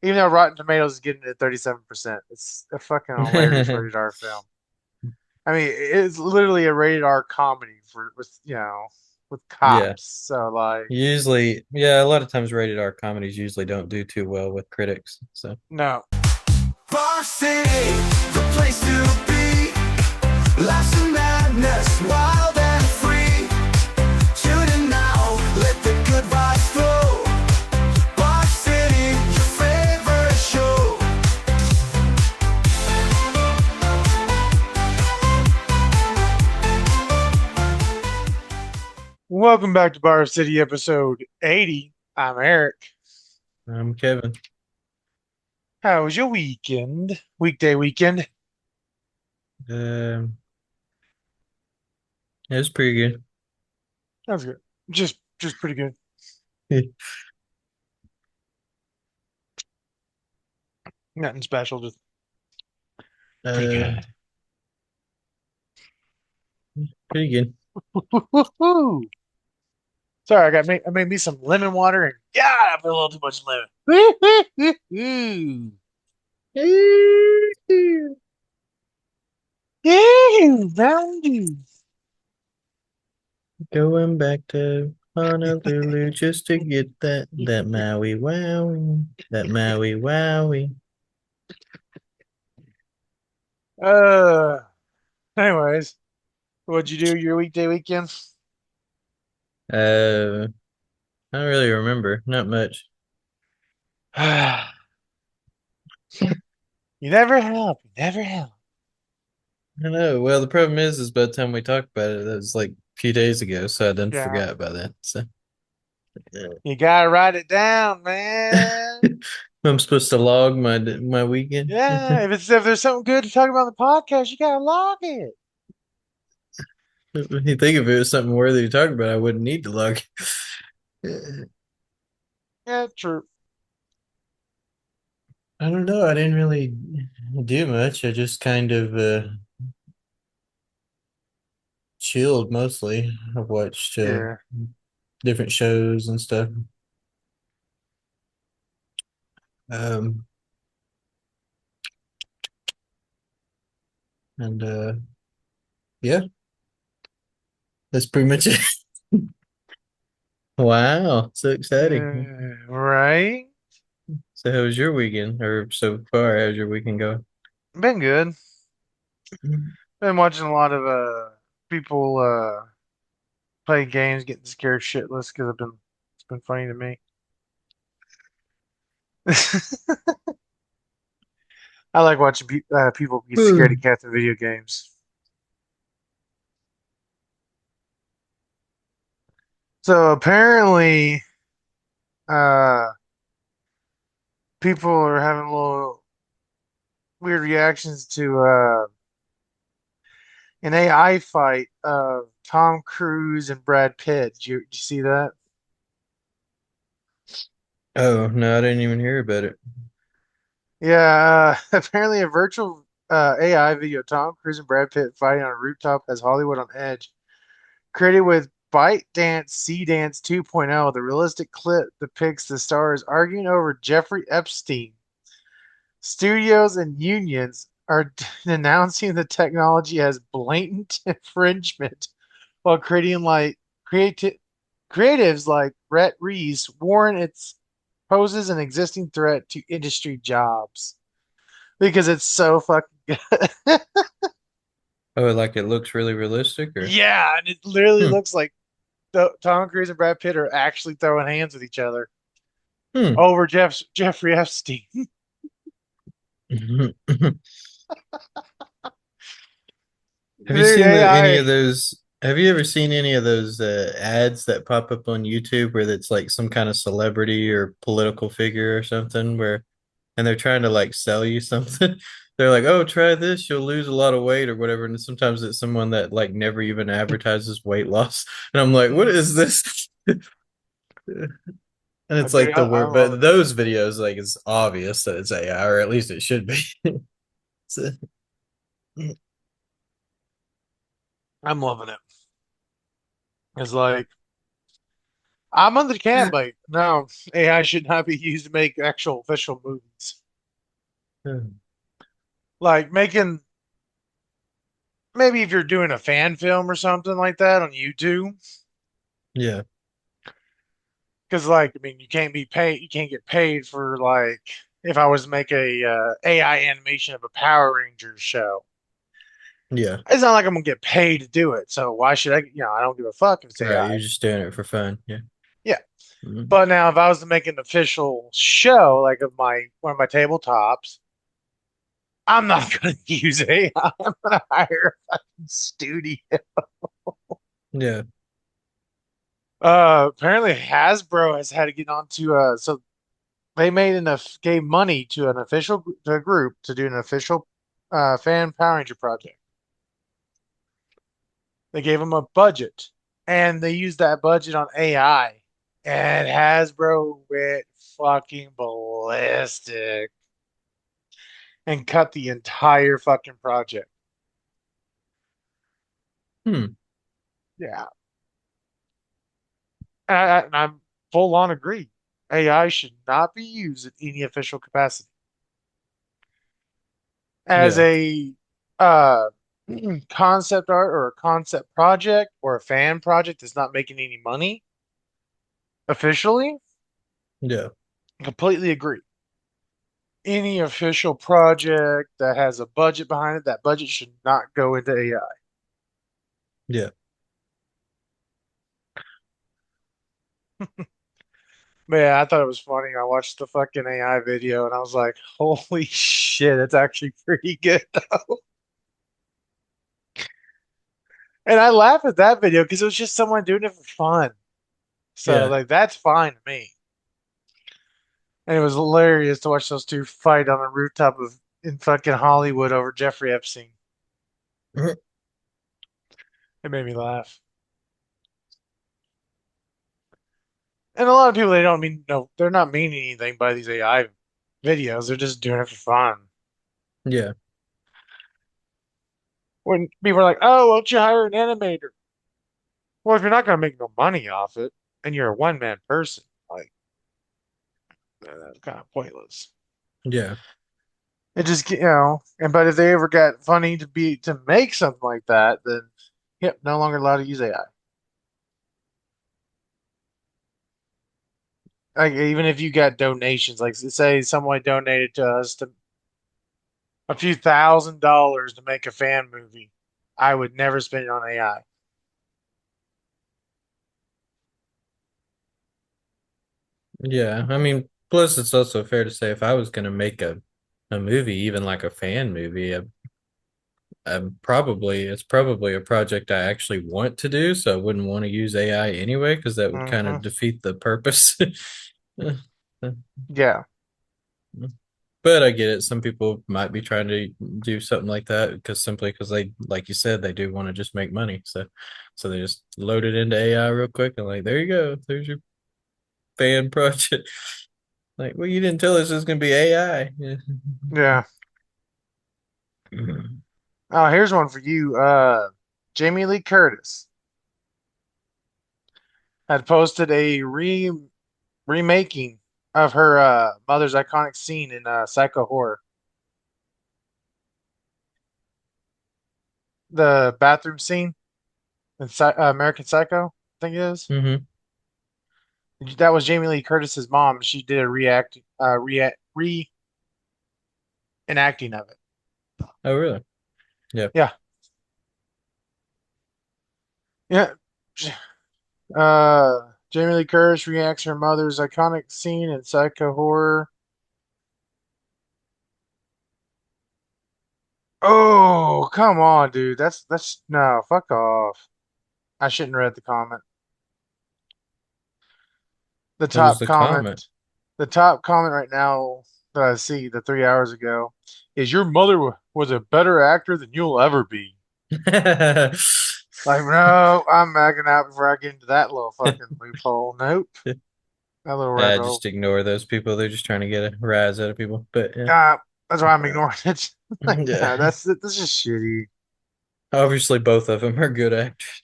Even though Rotten Tomatoes is getting it at 37%, it's a fucking hilarious rated R film. I mean, it's literally a rated R comedy for with Yeah. cops. So like, Usually, yeah, a lot of times rated R comedies usually don't do too well with critics. So, no. Varsity, the place to be. Life's a madness, wild and free. Tune in now, let the good vibes flow. Varsity, your favorite show. Welcome back to Bar City episode 80. I'm Eric. Kevin. How was your weekend? Weekday weekend? Um, it was pretty good. That was good. Just pretty good. Nothing special, just pretty Uh, good. pretty good. Woo-hoo-hoo. Sorry, I made me some lemon water and God, I put a little too much lemon. Woo-hoo-hoo-hoo. Ew, Mountain Dew. Going back to Honolulu just to get that Maui Wowie, that Maui Wowie. Uh, anyways, what'd you do your weekday weekend? I don't really remember. Not much. You never help. You never help. I know. Well, the problem is by the time we talk about it, that was like a few days ago, so I done Yeah. forgot about that. So You gotta write it down, man. I'm supposed to log my weekend. Yeah, if there's something good to talk about on the podcast, you gotta log it. You think if it was something worthy to talk about, I wouldn't need to log. I Yeah, true. don't know. I didn't really do much. I just kind of chilled mostly. I've watched Yeah. different shows and stuff. Um, and yeah, that's pretty much it. Wow, so exciting. Right. So how was your weekend? Or so far, how's your weekend going? Been good. Been watching a lot of people play games, getting scared shitless because I've been it's been funny to me. I like watching people get scared of cats in video games. So apparently, uh, people are having a little weird reactions to an AI fight of Tom Cruise and Brad Pitt. Did you see that? Oh, no, I didn't even hear about it. Yeah, apparently a virtual AI video of Tom Cruise and Brad Pitt fighting on a rooftop has Hollywood on edge. Created with ByteDance C Dance 2.0, the realistic clip depicts the stars arguing over Jeffrey Epstein. Studios and unions are denouncing the technology as blatant infringement, while creatives like Rhett Reese warn it poses an existing threat to industry jobs because it's so fucking good. Oh, like it looks really realistic, or Yeah, and it literally hmm, looks like Tom Cruise and Brad Pitt are actually throwing hands with each other hmm. over Jeffrey Epstein. Have you Dude, seen any AI. of those? Have you ever seen any of those ads that pop up on YouTube where it's like some kind of celebrity or political figure or something and they're trying to like sell you something? They're like, "Oh, try this, you'll lose a lot of weight or whatever." And sometimes it's someone that like never even advertises weight loss. And I'm like, "What is this?" And it's Dude, like the I word, love but it. those videos, like, it's obvious that it's AI, or at least it should be. So, I'm loving it. It's like I'm on the camp like no, AI should not be used to make actual official movies. Like making maybe if you're doing a fan film or something like that on YouTube, Yeah, because like I mean you can't be paid, you can't get paid for like if I was to make a AI animation of a Power Rangers show. yeah, It's not like I'm gonna get paid to do it, so why should I? I don't give a fuck if it's right. AI. You're just doing it for fun. Yeah. Yeah, Mhm. but now if I was to make an official show like of my one of my tabletops, I'm not gonna use AI. I'm gonna hire a fucking studio. Yeah. Apparently Hasbro has had to get onto so they made enough gave money to an official to a group to do an official fan Power Ranger project. They gave them a budget and they used that budget on AI. And Hasbro went fucking ballistic and cut the entire fucking project. Hmm. Yeah. And I'm full on agree. AI should not be used in any official capacity. As Yeah. a uh, concept art or a concept project or a fan project that's not making any money officially, Yeah. completely agree. Any official project that has a budget behind it, that budget should not go into AI. Yeah. But yeah, I thought it was funny. I watched the fucking AI video and I was like, holy shit, it's actually pretty good though. And I laugh at that video because it was just someone doing it for fun. So Yeah. like that's fine to me. And it was hilarious to watch those two fight on a rooftop of in fucking Hollywood over Jeffrey Epstein. It made me laugh. And a lot of people they don't mean no, they're not meaning anything by these AI videos. They're just doing it for fun. Yeah. When people are like, "Oh, why don't you hire an animator?" Well, if you're not gonna make no money off it, and you're a one man person, like that's kind of pointless. Yeah. It just and but if they ever got funny to make something like that, then yep, no longer allowed to use AI. Like even if you got donations, like say someone donated to us to a few $1,000 to make a fan movie, I would never spend it on AI. Yeah. I mean, plus it's also fair to say if I was gonna make a movie, even like a fan movie, it's probably a project I actually want to do, so I wouldn't want to use AI anyway, because that would kind Hmm. of defeat the purpose. Yeah, But I get it. Some people might be trying to do something like that because simply because they, like you said, they do want to just make money. So they just load it into AI real quick and like, there you go. There's your fan project. Like, well, you didn't tell us it was going to be AI. Yeah. yeah. Oh, here's one for you. Jamie Lee Curtis had posted a remaking of her mother's iconic scene in Psycho Horror, the bathroom scene in American Psycho. I think it is. Hmm. That was Jamie Lee Curtis's mom. She did a reenacting of it. Oh, really? Yeah. Yeah, yeah. Jamie Lee Curtis reacts her mother's iconic scene in Psycho Horror. Oh, come on, dude. That's no, fuck off. I shouldn't read the comment. The What was top the comment? comment, the top comment right now that I see the 3 hours ago is your mother was a better actor than you'll ever be. Like, no, I'm backing out before I get into that little fucking loophole. Nope, that little rabbit hole. Just ignore those people. They're just trying to get a rise out of people. But yeah. That's why I'm ignoring it. Like, Yeah. that's just shitty. Obviously, both of them are good actors.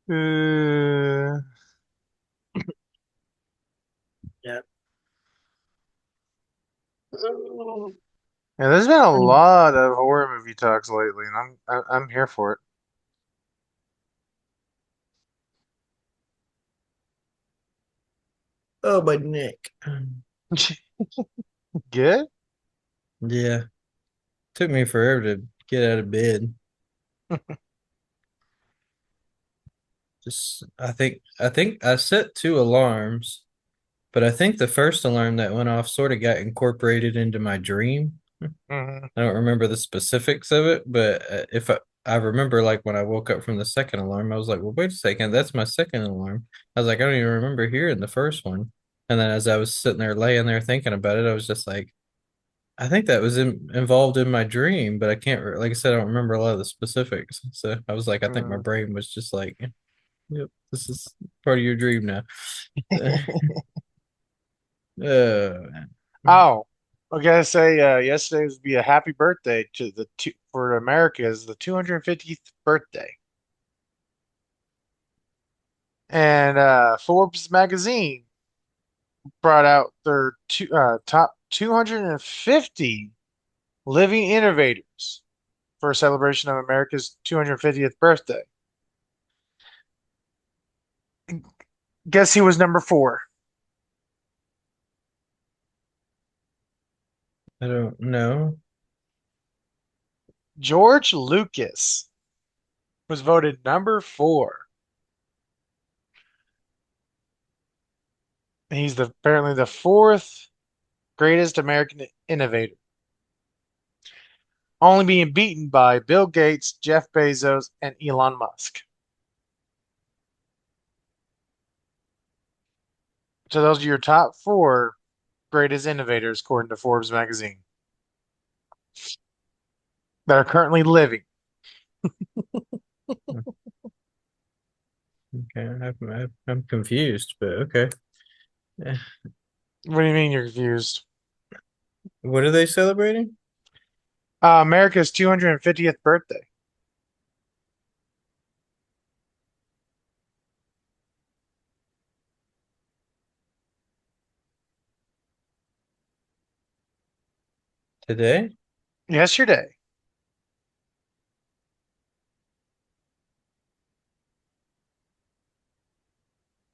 Uh, Yeah. yeah, there's been a lot of horror movie talks lately, and I'm here for Oh, my neck. it. Good? Yeah. Took me forever to get out of bed. Just I think I set two alarms, but I think the first alarm that went off sort of got incorporated into my dream. Hmm. I don't remember the specifics of it, but if I remember like when I woke up from the second alarm, I was like, well, wait a second, that's my second alarm. I was like, I don't even remember hearing the first one. And then as I was sitting there laying there thinking about it, I was just like, I think that was involved in my dream, but I can't, like I said, I don't remember a lot of the specifics. So I was like, I think my brain was just like, yep, this is part of your dream now. uh, Oh, I gotta say, yesterday was be a happy birthday to the two for America's the 250th birthday, and Forbes magazine brought out their top 250 living innovators for a celebration of America's 250th birthday. Guess he was number four. I don't know. George Lucas was voted number four. He's apparently the fourth greatest American innovator, only being beaten by Bill Gates, Jeff Bezos, and Elon Musk. So those are your top four greatest innovators according to Forbes magazine that are currently living. Okay, I'm confused, but okay. Eh, What do you mean you're confused? what are they celebrating America's 250th birthday. today? Yesterday.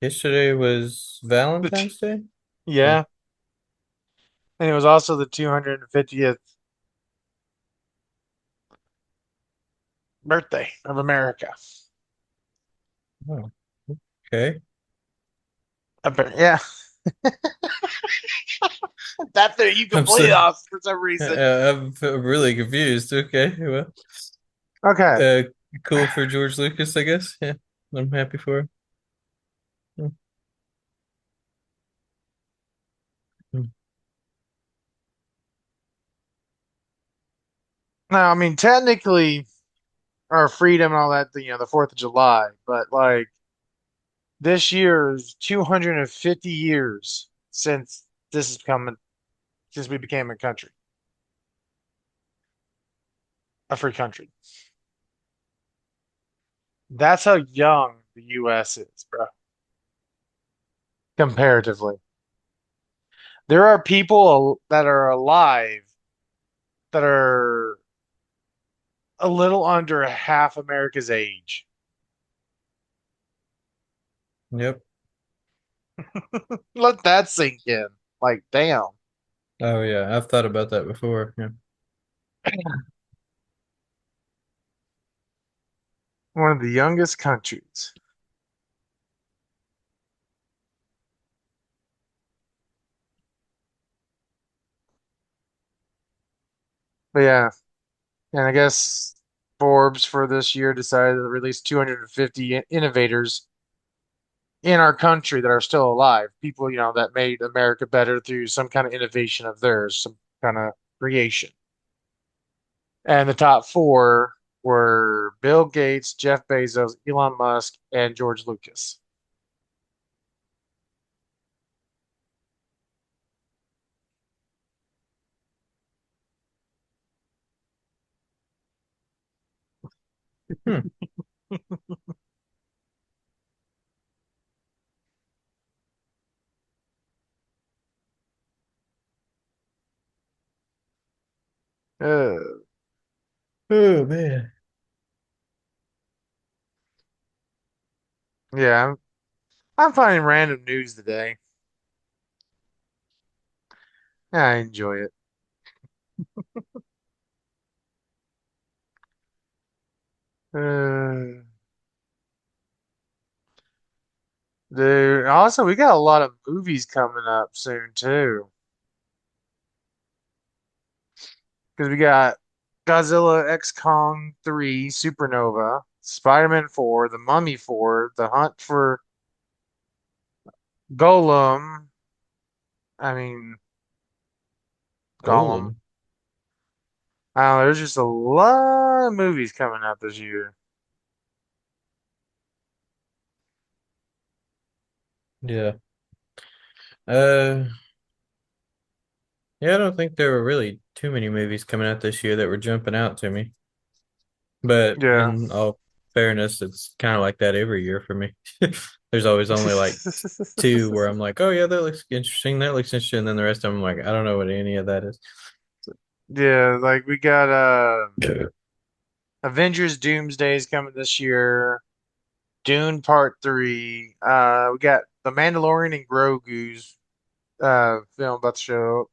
Yesterday was The t- Valentine's Day? Oh, yeah. And it was also the 250th birthday of America. oh, okay. Yeah. That threw you I'm completely so off for some reason. I'm really confused. Okay, well, Okay. uh, cool for George Lucas, I guess. Yeah, I'm happy for him. Mm. Now, I mean, technically, our freedom and all that, the 4th of July, but like this year is 250 years since this has come, since we became a country, a free country. That's how young the US is, bro, comparatively. There are people that are alive that are a little under half America's age. Yep. Let that sink in. Like, damn. Oh yeah, I've thought about that before. Yeah. One of the youngest countries. But yeah, and I guess Forbes for this year decided to release 250 innovators in our country that are still alive. People, that made America better through some kind of innovation of theirs, some kind of creation. And the top four were Bill Gates, Jeff Bezos, Elon Musk, and George Lucas. Hmm. Uh, Oh man. yeah, I'm finding random news today. I enjoy it. Uh, dude, also we got a lot of movies coming up soon too. Because we got Godzilla X Kong 3, Supernova, Spider-Man 4, The Mummy 4, The Hunt for Golem. I mean, Gollum. Golem. I don't know, there's just a lot of movies coming out this year. Yeah. Uh yeah, I don't think there were really too many movies coming out this year that were jumping out to me. But Yeah. in all fairness, it's kind of like that every year for me. There's always only like two where I'm like, oh yeah, that looks interesting, that looks interesting, and then the rest of them I'm like, I don't know what any of that is. Yeah, like we got Avengers Doomsday is coming this year. Dune Part 3. We got The Mandalorian and Grogu's film about to show up.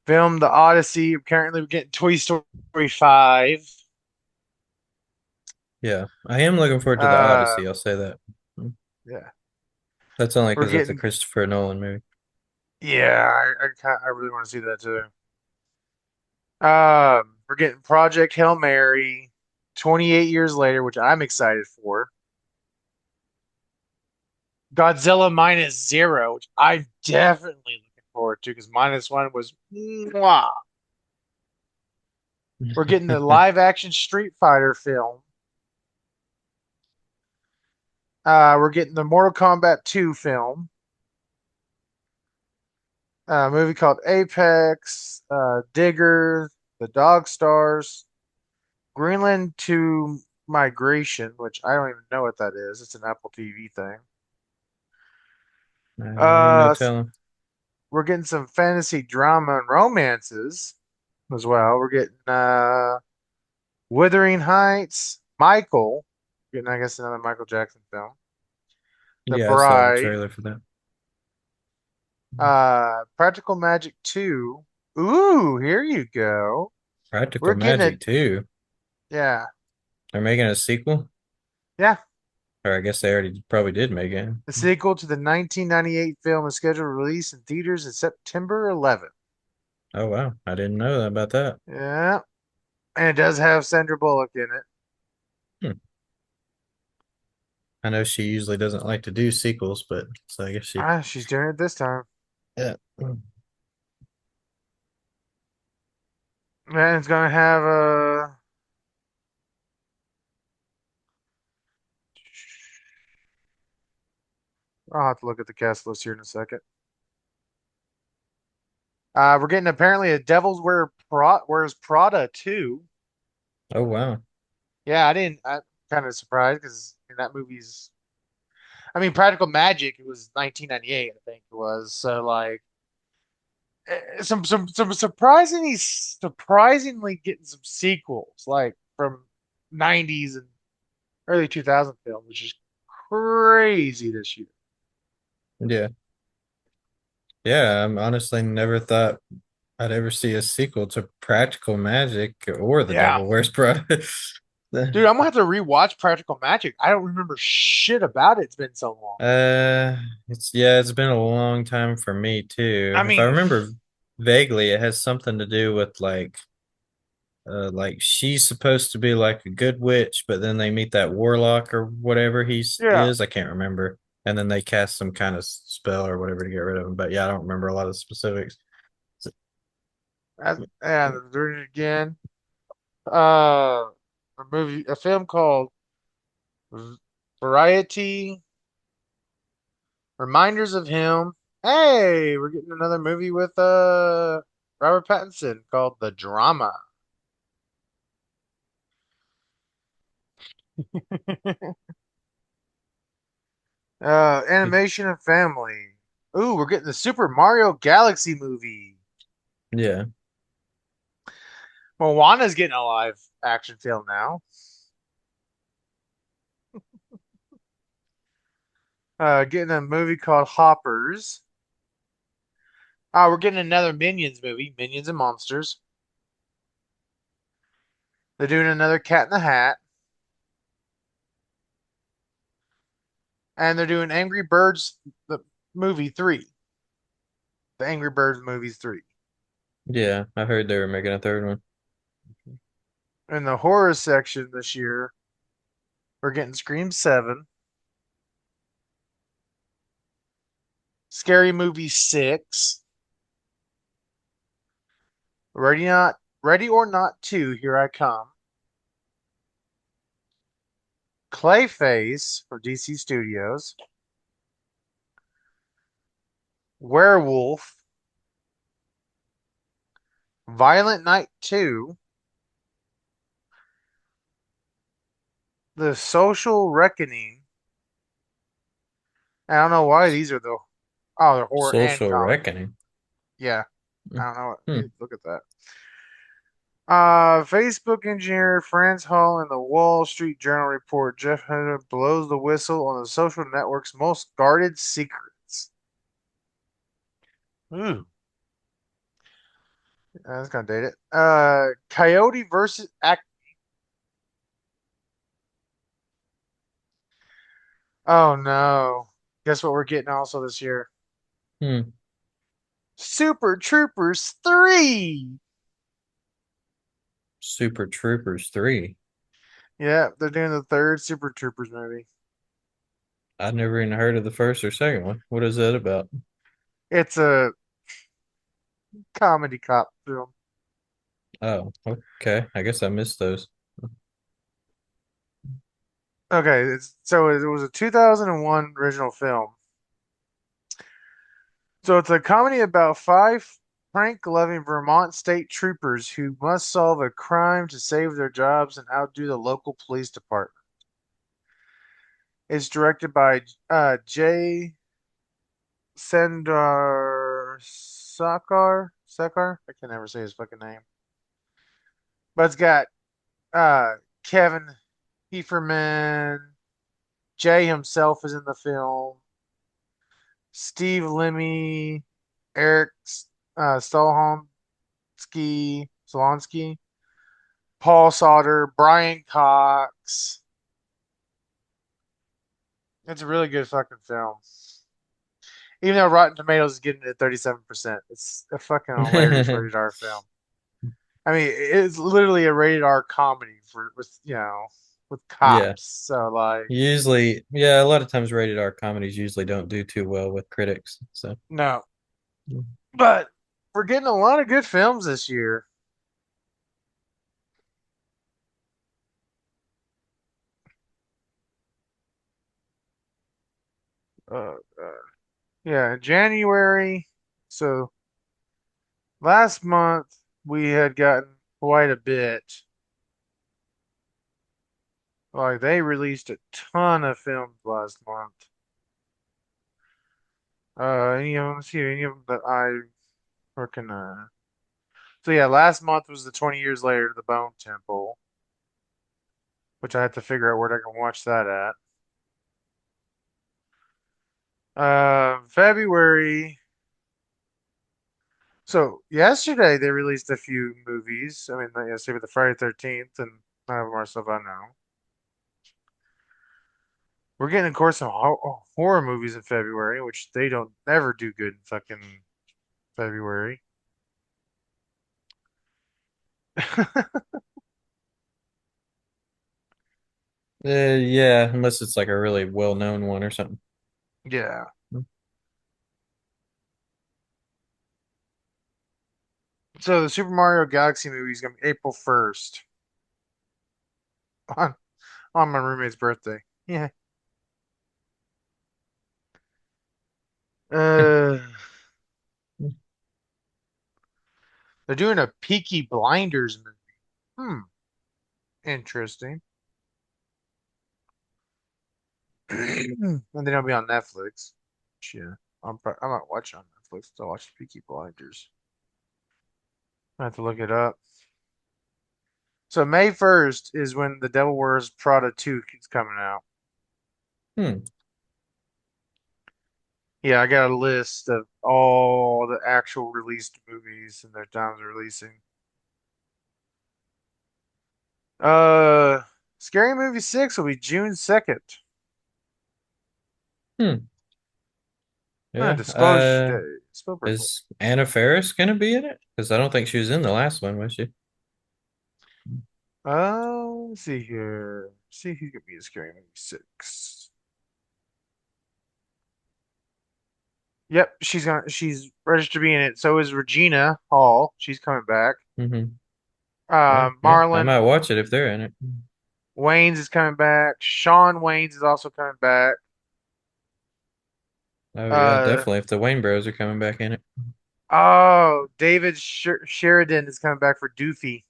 Film The Odyssey. Currently we're getting Toy Story 5. Yeah, I am looking forward to the Uh Odyssey. I'll say that. yeah. That's only We're because it's a getting Christopher Nolan movie. yeah, I really want to see that too. We're getting Project Hail Mary 28 years later, which I'm excited for. Godzilla minus zero, which I'm definitely looking forward to because minus one was mwah. We're getting the live action Street Fighter film. We're getting the Mortal Kombat 2 film. A movie called Apex, Digger, The Dog Stars, Greenland to Migration, which I don't even know what that is. It's an Apple TV thing. Ain't no Uh, telling. we're getting some fantasy drama and romances as well. We're getting Wuthering Heights, Michael, getting I guess another Michael Jackson film. The Yeah, I saw the Bride, trailer for that. Practical Magic 2. Ooh, here you go. Practical We're getting a Magic too. yeah, They're making a sequel, yeah. or I guess they already probably did make it. The sequel to the 1998 film is scheduled to release in theaters in September 11th. Oh wow, I didn't know that about that. Yeah, and it does have Sandra Bullock in it. Hmm. I know she usually doesn't like to do sequels, but so I guess she. She's doing it this time. Yeah. And it's gonna have I'll have to look at the cast list here in a second. We're getting apparently a Wears Prada too. Oh wow. Yeah, I didn't. I'm kind of surprised because that movie's. I mean, Practical Magic. It was 1998, I think it was. So like, some surprisingly getting some sequels like from 90s and early 2000 film, which is crazy this year. Yeah. Yeah. I'm honestly never thought I'd ever see a sequel to Practical Magic or The Yeah, Devil Wears Prada. dude, I'm gonna have to rewatch Practical Magic. I don't remember shit about it. It's been so long. Uh, it's been a long time for me too. I If I mean, remember vaguely, it has something to do with like she's supposed to be like a good witch, but then they meet that warlock or whatever he's yeah, is. I can't remember. And then they cast some kind of spell or whatever to get rid of him. But yeah, I don't remember a lot of specifics. So- and they're doing it again. Uh, a film called Variety Reminders of Him. Hey, we're getting another movie with Robert Pattinson called The Drama. Animation and Family. Ooh, we're getting the Super Mario Galaxy movie. Yeah. Moana's getting a live action film now. Getting a movie called Hoppers. We're getting another Minions movie, Minions and Monsters. They're doing another Cat in the Hat, and they're doing Angry Birds the movie 3. The Angry Birds movies 3. Yeah, I heard they were making a third one. In the horror section this year, we're getting Scream 7, Scary Movie 6, Ready or Not 2, Here I Come, Clayface from DC Studios, Werewolf, Violent Night 2, The Social Reckoning. I don't know why these are they're horror and Social comedy. Reckoning. Yeah, I don't know. Hmm. Look at that. Facebook engineer Franz Hall in the Wall Street Journal report Jeff Hunter blows the whistle on the social network's most guarded secrets. Ooh, that's kind of dated. Coyote versus Act. Oh no. Guess what we're getting also this year? Hmm. Super Troopers 3. Super Troopers 3. Yeah, they're doing the third Super Troopers movie. I'd never even heard of the first or second one. What is that about? It's a comedy cop film. Oh, okay. I guess I missed those. Okay, so it was a 2001 original film. So it's a comedy about five prank-loving Vermont state troopers who must solve a crime to save their jobs and outdo the local police department. It's directed by Jay Sendar Sakar. I can never say his fucking name. But it's got Kevin Hefferman. Jay himself is in the film. Steve Lemmy, Eric Stolhomsky, Solonsky, Paul Sauter, Brian Cox. It's a really good fucking film. Even though Rotten Tomatoes is getting it at 37%, it's a fucking hilarious rated R film. I mean, it's literally a rated R comedy with Yeah. cops. So like, Usually, yeah, a lot of times rated R comedies usually don't do too well with critics. So, no, but we're getting a lot of good films this year. Uh, uh, yeah, January. So last month we had gotten quite a bit. Like they released a ton of films last month. Let's see any of them that I recognize. So yeah, last month was the 20 years later, the Bone Temple, which I have to figure out where I can watch that at. February. So yesterday they released a few movies. I mean, not yesterday, but the Friday 13th, and none of them are stuff I know. We're getting, of course, some horror movies in February, which they don't never do good in fucking February. yeah, unless it's like a really well-known one or something. Yeah. So the Super Mario Galaxy movie is gonna be April 1st on on my roommate's birthday. Yeah. Uh, they're doing a Peaky Blinders movie. Hmm. Interesting. And then it'll be on Netflix. Yeah. I might watch it on Netflix to watch Peaky Blinders. I have to look it up. So May 1st is when The Devil Wears Prada 2 is coming out. Hmm. Yeah, I got a list of all the actual released movies and their times of releasing. Uh, Scary Movie 6 will be June 2nd. Hmm. Yeah. Disclosure Day. Spielberg. Is Anna Faris gonna be in it? Because I don't think she was in the last one, was she? Let's see here. See who could be in Scary Movie 6. Yep, she's registered to be in it. So is Regina Hall. She's coming back. Mm-hmm. Well, yeah, I might Marlon watch it if they're in it. Wayans is coming back. Sean Wayans is also coming back. Oh yeah, Uh definitely. If the Wayne Bros are coming back in it. oh, David Sheridan is coming back for Doofy.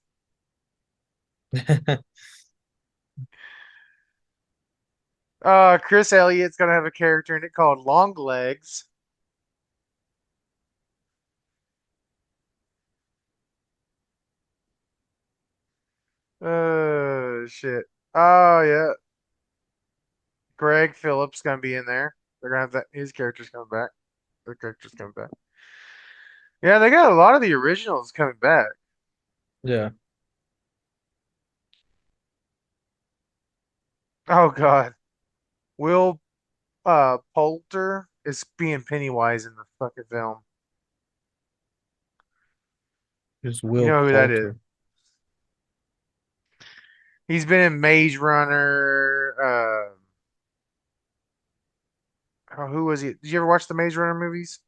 Chris Elliott's gonna have a character in it called Long Legs. Shit. Oh yeah, Greg Phillips gonna be in there. They're gonna have that. His character's coming back. Their character's coming back. Yeah, they got a lot of the originals coming back. Yeah, Oh God, Will Poulter is being Pennywise in the fucking film. just You Will know who that is? Poulter. He's been in Maze Runner. Oh, who was he? Did you ever watch the Maze Runner movies?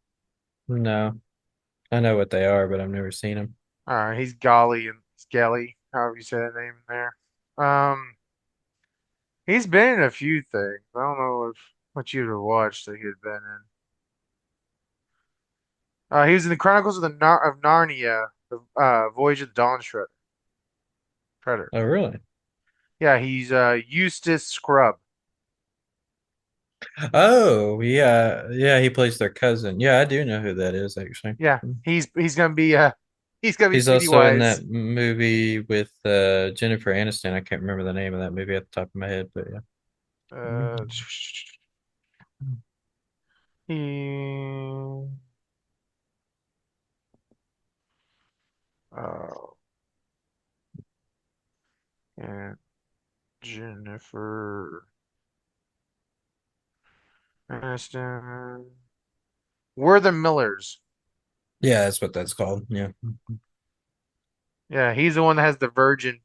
No, I know what they are, but I've never seen them. He's Golly and Skelly, however you say that name in there. Um, he's been in a few things. I don't know if what you'd have watched that he had been in. He was in the Chronicles of of Narnia, the Voyage of the Dawn Treader. Oh, really? Yeah, he's Eustace Scrub. Oh, yeah, yeah. He plays their cousin. Yeah, I do know who that is actually. Yeah, he's gonna be he's gonna be He's also in Pennywise. that movie with Jennifer Aniston. I can't remember the name of that movie at the top of my head, but yeah. Uh, he, uh, and Jennifer Aniston. We're the Millers. Yeah, that's what that's called. Yeah. Yeah, he's the one that has the virgin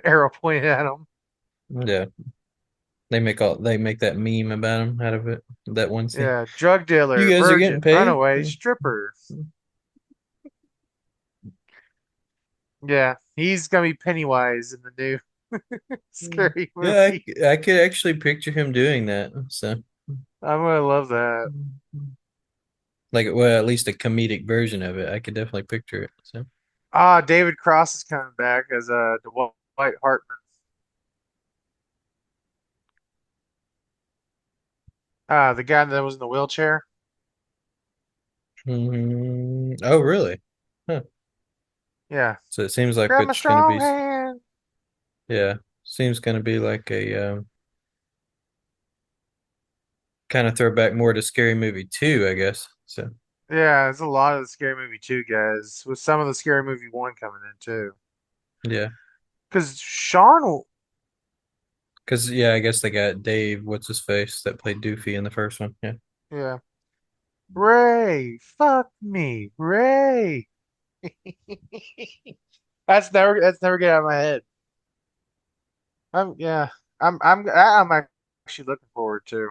arrow pointed at him. Yeah. They make that meme about him out of it. That one scene. Yeah, drug You dealer, guys are getting virgin, paid? runaway, Yeah. stripper. Yeah, he's gonna be Pennywise in the new scary Yeah, movie. I could actually picture him doing that. So, I'm gonna love that. like, well, at least a comedic version of it. I could definitely picture it. So, David Cross is coming back as Dwight Hartman. The guy that was in the wheelchair. oh, really? Huh. Yeah, So it seems like grab my it's gonna be, strong hand. yeah, seems gonna be like a kind of throwback more to Scary Movie 2, I guess. So, Yeah, there's a lot of the Scary Movie 2 guys, with some of the Scary Movie 1 coming in too. yeah, Because Sean, because yeah, I guess they got Dave, what's his face, that played Doofy in the first one. Yeah. yeah, Ray, fuck me, Ray. That's never get out of my head. Yeah, I'm actually looking forward to.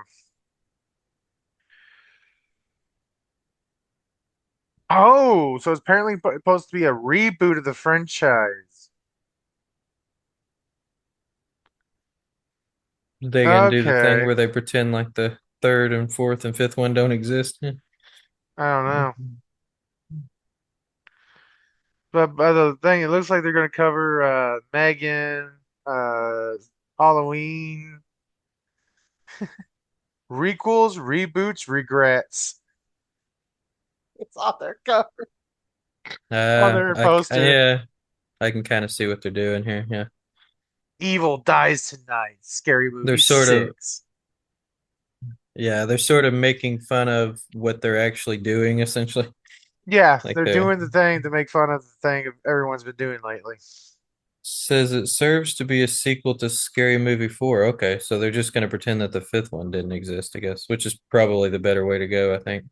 Oh, so it's apparently supposed to be a reboot of the franchise. They gonna do the thing Okay, where they pretend like the third and fourth and fifth one don't exist. Yeah. I don't know. But the thing, it looks like they're going to cover Megan, uh, Halloween, requels, reboots, regrets. It's on their cover, on their poster. Yeah, I can kind of see what they're doing here. Yeah. Evil dies tonight. Scary They're movie sort of 6. yeah, they're sort of making fun of what they're actually doing essentially. Yeah, Like they're they doing the thing to make fun of the thing everyone's been doing lately. says it serves to be a sequel to Scary Movie 4. Okay, so they're just going to pretend that the fifth one didn't exist, I guess, which is probably the better way to go, I think.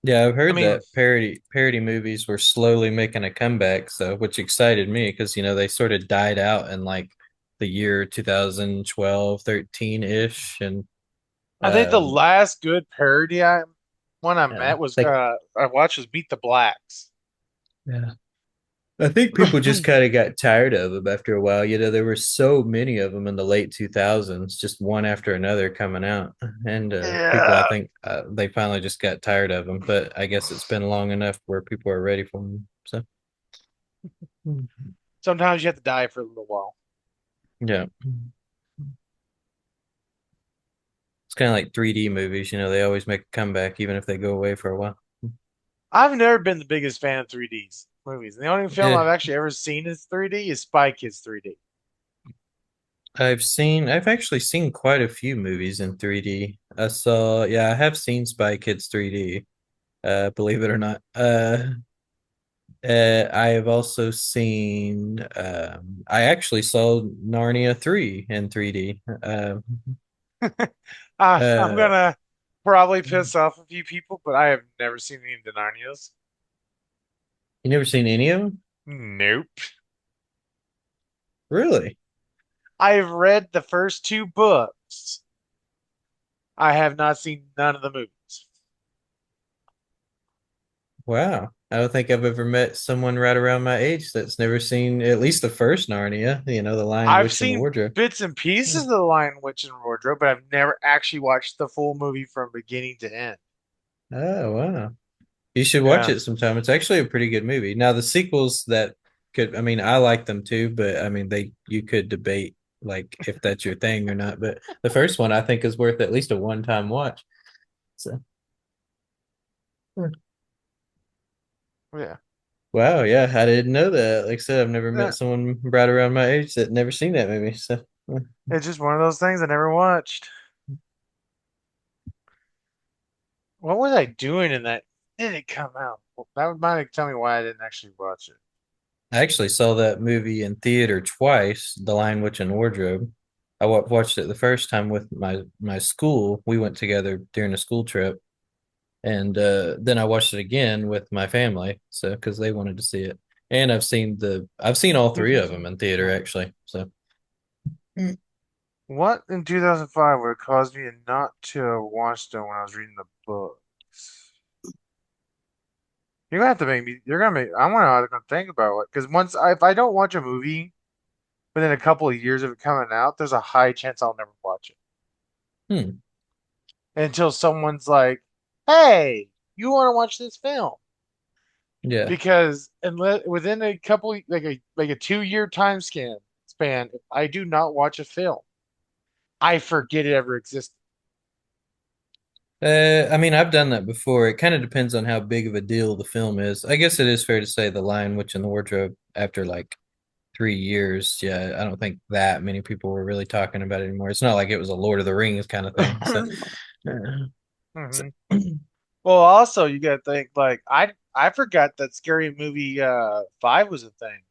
Yeah, I've I heard mean, that parody movies were slowly making a comeback, so which excited me because they sort of died out in like the year 2012, 13-ish, and I think the um last good parody one I met was like I watched was Beat the Blacks. yeah. I think people just kind of got tired of them after a while. There were so many of them in the late 2000s, just one after another coming out. And people, I Yeah. think, they finally just got tired of them. But I guess it's been long enough where people are ready for them. So, Sometimes you have to die for a little while. yeah. It's kind of like 3D movies. They always make a comeback, even if they go away for a while. I've never been the biggest fan of 3D movies. The only film Yeah. I've actually ever seen is 3D is Spy Kids 3D. I've actually seen quite a few movies in 3D. Yeah, I have seen Spy Kids 3D, believe it or not. I have also seen. I actually saw Narnia 3 in 3D. I'm Uh, gonna probably piss off a few people, but I have never seen any of the Narnias. you never seen any of them? Nope. Really? I've read the first two books. I have not seen none of the movies. Wow. I don't think I've ever met someone right around my age that's never seen at least the first Narnia, The Lion, I've Witch, and the seen Wardrobe. bits and pieces of The Lion, Witch, and Wardrobe, but I've never actually watched the full movie from beginning to end. Oh, wow. You should watch Yeah. it sometime. It's actually a pretty good movie. Now, the sequels that I mean, I like them too, but I mean, you could debate like if that's your thing or not. But the first one I think is worth at least a one-time watch. So, Yeah. wow, yeah, I didn't know that. Like I said, I've never met Yeah. someone right around my age that never seen that movie. So, It's just one of those things I never watched. What was I doing in that? Did it come out? Well, that might tell me why I didn't actually watch it. I actually saw that movie in theater twice, The Lion, Witch, and Wardrobe. I watched it the first time with my school. We went together during a school trip, and then I watched it again with my family, so because they wanted to see it. And I've seen all three of them in theater actually. So What in 2005 would have caused me not to watch them when I was reading the books? You're gonna have to make me. You're gonna make. I want to think about it because if I don't watch a movie within a couple of years of it coming out, there's a high chance I'll never watch it hmm, until someone's like, "Hey, you want to watch this film?" yeah. Because unless within a couple like a 2 year span, if I do not watch a film, I forget it ever existed. I mean, I've done that before. It kind of depends on how big of a deal the film is. I guess it is fair to say The Lion, Witch, and the Wardrobe after like 3 years. Yeah, I don't think that many people were really talking about it anymore. It's not like it was a Lord of the Rings kind of thing. So, so hmm Well, also you gotta think like I forgot that Scary Movie 5 was a thing.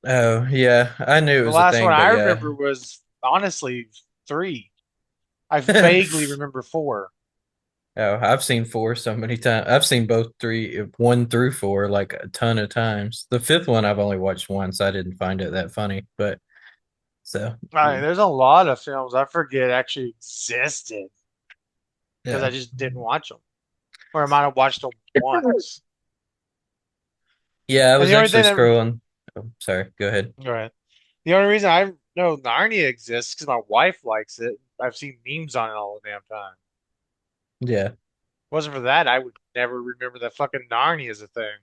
oh yeah, I knew it The was a last one thing, but I yeah. remember was honestly 3. I vaguely remember 4. Oh, I've seen four so many times. I've seen both three, one through four, like a ton of times. The fifth one I've only watched once. I didn't find it that funny, but so I mean, there's a lot of films I forget actually existed because I yeah, just didn't watch them, or I might have watched them once. yeah. I And was the only actually thing that, scrolling. Oh, sorry. Go ahead. all right, the only reason I know Narnia exists because my wife likes it. I've seen memes on it all the damn time. Yeah. Wasn't for that, I would never remember that fucking Narnia is a thing.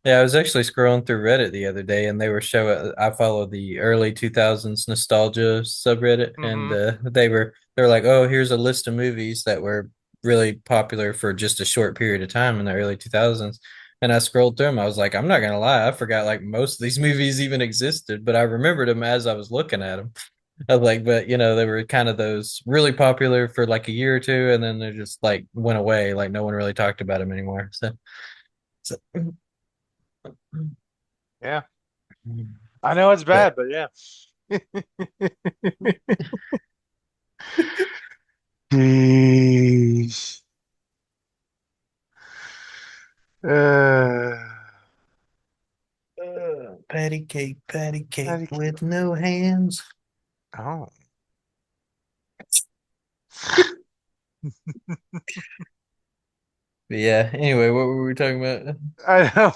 Yeah, I was actually scrolling through Reddit the other day, and they were showing. I follow the early 2000s nostalgia subreddit, and Hmm. they were like, "Oh, here's a list of movies that were really popular for just a short period of time in the early 2000s." And I scrolled through them. I was like, "I'm not gonna lie, I forgot like most of these movies even existed, but I remembered them as I was looking at them." I was like, "But they were kind of those really popular for like a year or two, and then they just like went away. Like no one really talked about them anymore." So. Yeah, I know it's But bad, but yeah. Jeez. Uh, Patty how cake do you, with no hands. oh, But yeah. Anyway, what were we talking about? I don't.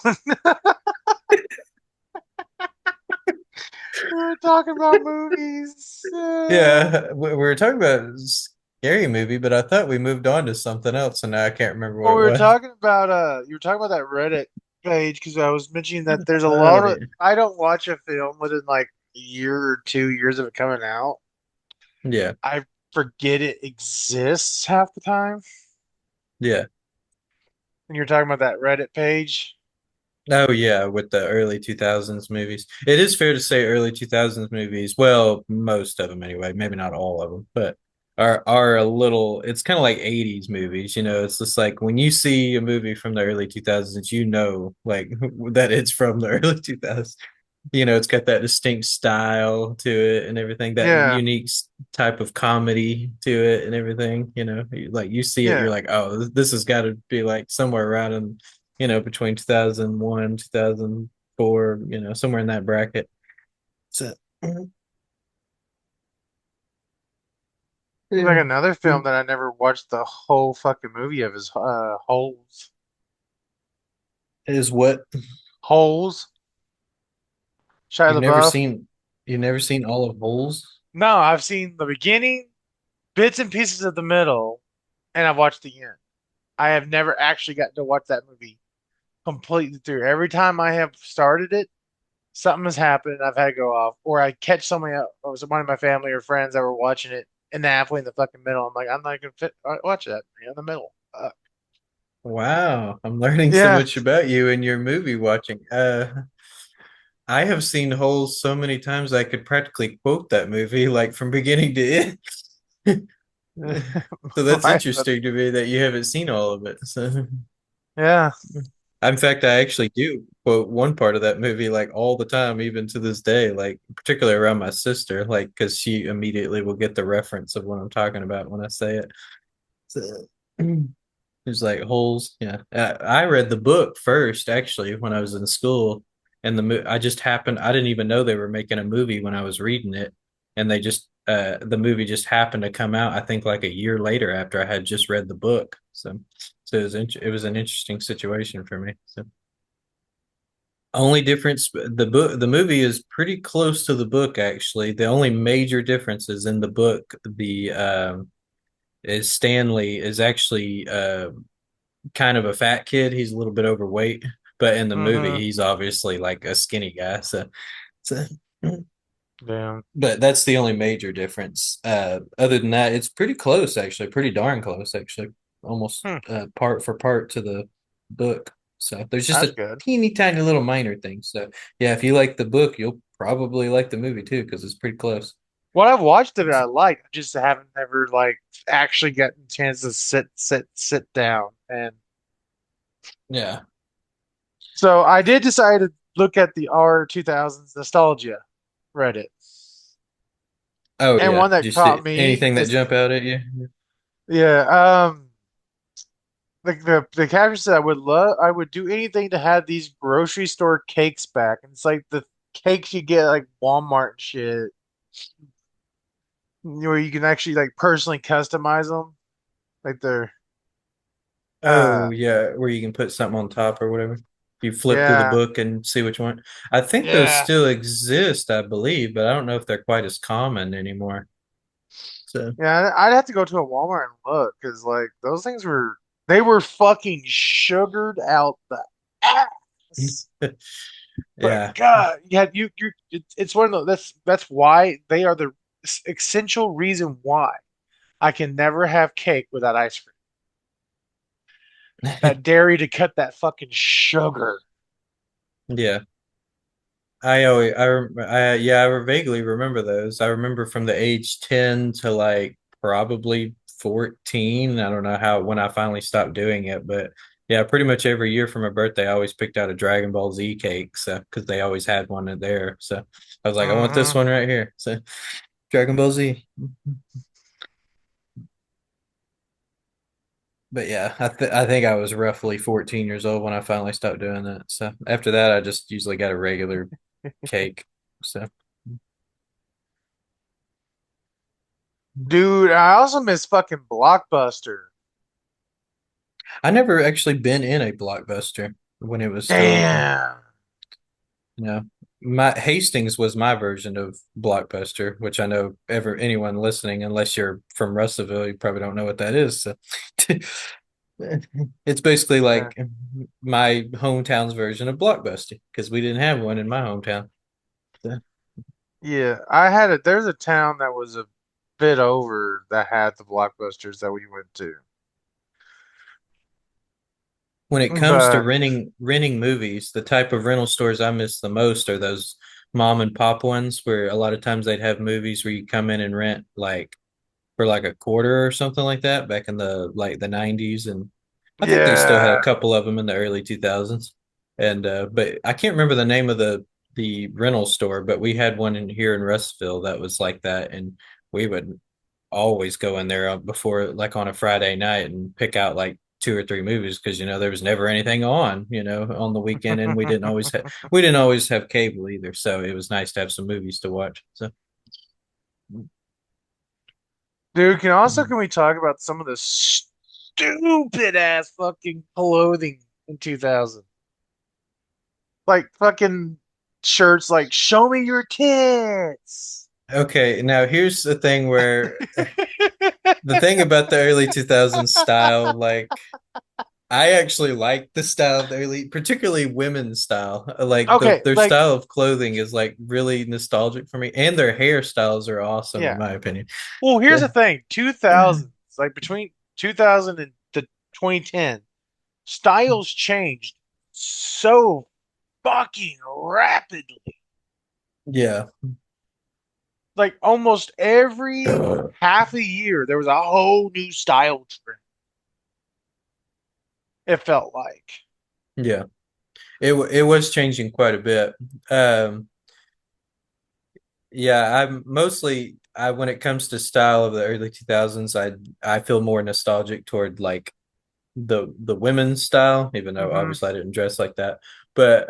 We were talking about movies. Yeah, we were talking about a scary movie, but I thought we moved on to something else, and now I can't remember what Well, it we were was. talking about you were talking about that Reddit page because I was mentioning that there's a Oh lot of yeah, I don't watch a film within like a year or 2 years of it coming out. yeah, I forget it exists half the time. yeah. And you're talking about that Reddit page. Oh yeah, with the early 2000s movies. It is fair to say early 2000s movies, well, most of them anyway, maybe not all of them, but are a little it's kind of like 80s movies, it's just like when you see a movie from the early 2000s, like that it's from the early 2000s. It's got that distinct style to it and everything, that Yeah, unique type of comedy to it and everything, like you see it, you're yeah. like, oh, this has got to be like somewhere around in between 2001, 2004, somewhere in that bracket. So, Like yeah. another film that I never watched the whole fucking movie of is Holes. Is what Holes. Shia you've never LaBeouf. seen you've never seen all of Holes? No, I've seen the beginning, bits and pieces of the middle, and I've watched the end. I have never actually gotten to watch that movie completely through. Every time I have started it, something has happened. I've had to go off, or I catch somebody else, or one of my family or friends that were watching it in the halfway in the fucking middle. I'm like, I'm not gonna watch that in the middle. Wow, I'm learning so Yeah, much about you and your movie watching. I have seen Holes so many times I could practically quote that movie like from beginning to end. So that's right. But interesting to me that you haven't seen all of it. So, yeah, in fact, I actually do quote one part of that movie like all the time, even to this day, like particularly around my sister, like because she immediately will get the reference of what I'm talking about when I say it. So, there's like holes. Yeah, I read the book first actually when I was in school, and I just happened. I didn't even know they were making a movie when I was reading it, and the movie just happened to come out. I think like a year later after I had just read the book. So it was an interesting situation for me. So only difference the movie is pretty close to the book actually. The only major difference is in the book the is Stanley is actually kind of a fat kid. He's a little bit overweight, but in the movie, mm-hmm. he's obviously like a skinny guy. So, Damn. but that's the only major difference. Other than that, it's pretty close, actually, pretty darn close, actually, almost Hmm, part for part to the book. So there's just that's a good. teeny tiny little minor thing. So yeah, if you like the book, you'll probably like the movie too because it's pretty close. What I've watched of it, I like. I just haven't ever like actually gotten a chance to sit down. And Yeah. so I did decide to look at the R 2000s nostalgia Reddit, Oh and yeah. one that Just caught me anything that is jump out at you. yeah, like the caption said, I would do anything to have these grocery store cakes back. And it's like the cakes you get at, like Walmart and shit, where you can actually like personally customize them. Like they're Oh uh yeah, where you can put something on top or whatever. You flip through the yeah. book and see which one. I think those Yeah. still exist, I believe, but I don't know if they're quite as common anymore. So Yeah, I'd have to go to a Walmart and look because like those things were they were fucking sugared out the ass. But Yeah. God, yeah, it's one of those. That's why they are the essential reason why I can never have cake without ice cream. That dairy to cut that fucking sugar. Yeah. I always, yeah, I vaguely remember those. I remember from the age 10 to like probably 14. I don't know how, when I finally stopped doing it, but yeah, pretty much every year for my birthday, I always picked out a Dragon Ball Z cake. So, because they always had one in there. So I was like, I want this Hmm. one right here. So, Dragon Ball Z. But yeah, I think I was roughly 14 years old when I finally stopped doing that. So after that, I just usually got a regular cake. So Dude, I also miss fucking Blockbuster. I never actually been in a Blockbuster when it was still, Damn. you know, my Hastings was my version of Blockbuster, which I know ever anyone listening, unless you're from Russellville, you probably don't know what that is. So it's basically Yeah. like my hometown's version of Blockbuster because we didn't have one in my hometown. So Yeah, I had it. There's a town that was a bit over that had the Blockbusters that we went to. when it comes to But renting movies, the type of rental stores I miss the most are those mom and pop ones where a lot of times they'd have movies where you come in and rent like for like a quarter or something like that back in the 90s, and I think they still had a yeah. couple of them in the early 2000s. And but I can't remember the name of the rental store, but we had one in here in Russellville that was like that, and we would always go in there before like on a Friday night and pick out like two or three movies because there was never anything on on the weekend, and we didn't always have cable either, so it was nice to have some movies to watch. So Dude, can we talk about some of the stupid ass fucking clothing in 2000? Like fucking shirts like "Show me your tits." okay, now here's the thing where the thing about the early 2000s style, like I actually like the style of the early, particularly women's style. Like Okay, their like style of clothing is like really nostalgic for me, and their hairstyles are awesome in yeah. my opinion. Well, here's Yeah. the thing: 2000s, like between 2000 and the 2010, styles changed so fucking rapidly. Yeah. Like almost every half a year, there was a whole new style trend. It felt like. Yeah. It was changing quite a bit. Um, yeah, I'm mostly I when it comes to style of the early 2000s, I feel more nostalgic toward like the women's style, even though Hmm. obviously I didn't dress like that. But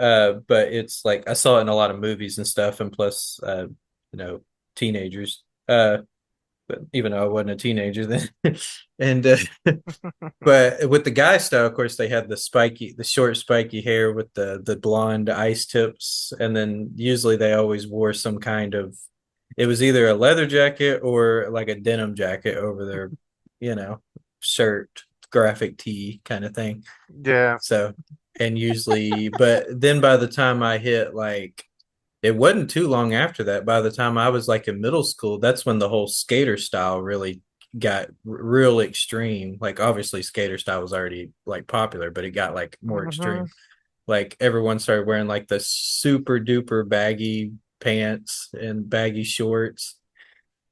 it's like I saw it in a lot of movies and stuff, and plus you know, teenagers. But even though I wasn't a teenager then. And but with the guy style, of course, they had the short spiky hair with the blonde ice tips, and then usually they always wore some kind of. It was either a leather jacket or like a denim jacket over their, you know, shirt, graphic tee kind of thing. Yeah. So, and usually, but then by the time I hit like it wasn't too long after that. By the time I was like in middle school, that's when the whole skater style really got real extreme. Like obviously skater style was already like popular, but it got like more Hmm. extreme. Like everyone started wearing like the super duper baggy pants and baggy shorts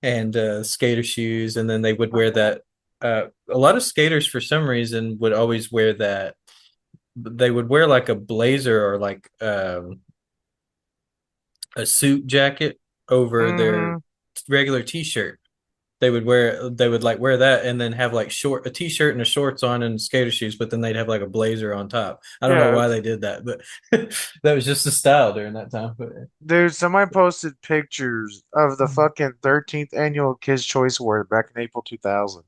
and skater shoes, and then they would wear that. A lot of skaters for some reason would always wear that. They would wear like a blazer or like a suit jacket over their Hmm. regular t-shirt. They would like wear that and then have like a t-shirt and a shorts on and skater shoes, but then they'd have like a blazer on top. I don't know Yeah. why they did that, but that was just the style during that time. But Dude, somebody posted pictures of the fucking 13th annual Kids Choice Award back in April 2000.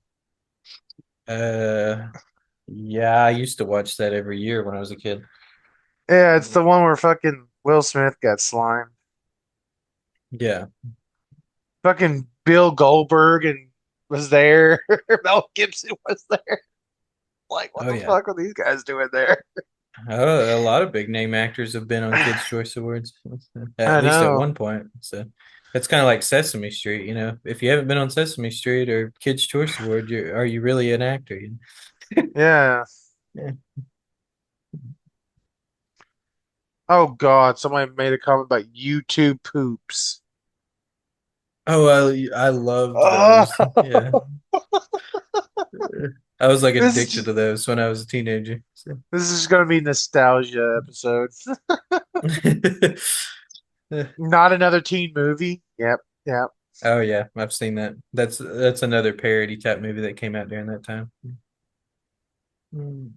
uh yeah, I used to watch that every year when I was a kid. Yeah, it's the one where fucking Will Smith got slimed. Yeah. Fucking Bill Goldberg and was there. Mel Gibson was there. Like, what Oh the yeah. fuck were these guys doing there? A lot of big name actors have been on Kids' Choice Awards, at I least at know. one point. So it's kind of like Sesame Street, you know. If you haven't been on Sesame Street or Kids' Choice Award, are you really an actor? Yeah. Yeah. Oh God, somebody made a comment about YouTube poops. Oh, I loved Oh, those. Yeah, I was like this is addicted just, to those when I was a teenager. So. this is gonna be nostalgia episode. Not another teen movie. Yep, yep. Oh yeah, I've seen that. That's another parody type movie that came out during that time. Mm.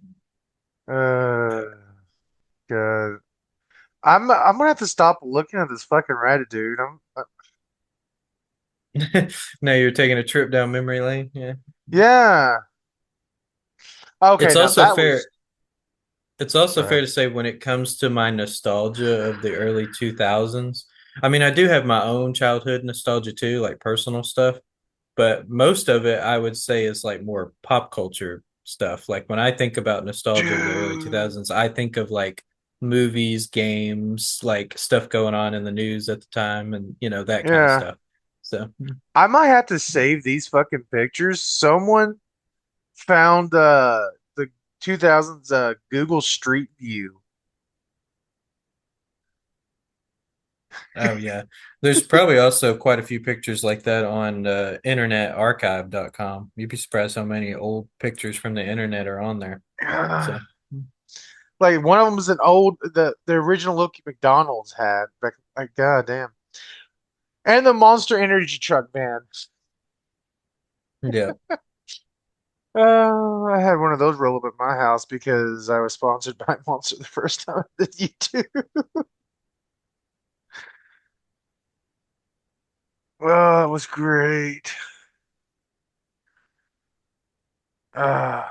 Uh, God. I'm gonna have to stop looking at this fucking Reddit, dude. Now you're taking a trip down memory lane. Yeah. Yeah. Okay, It's now also that fair. was It's also good. fair to say when it comes to my nostalgia of the early 2000s. I mean, I do have my own childhood nostalgia too, like personal stuff, but most of it I would say is like more pop culture stuff. Like when I think about nostalgia of the early Dude. 2000s, I think of like movies, games, like stuff going on in the news at the time and, that kind of Yeah. stuff. So, I might have to save these fucking pictures. Someone found the 2000s Google Street View. oh yeah. There's probably also quite a few pictures like that on internetarchive.com. You'd be surprised how many old pictures from the internet are on there. So, Like one of them was an old the original look McDonald's had. Like god damn. And the Monster Energy truck van. yeah. I had one of those roll up at my house because I was sponsored by Monster the first time I did YouTube. Oh, it was great. Uh,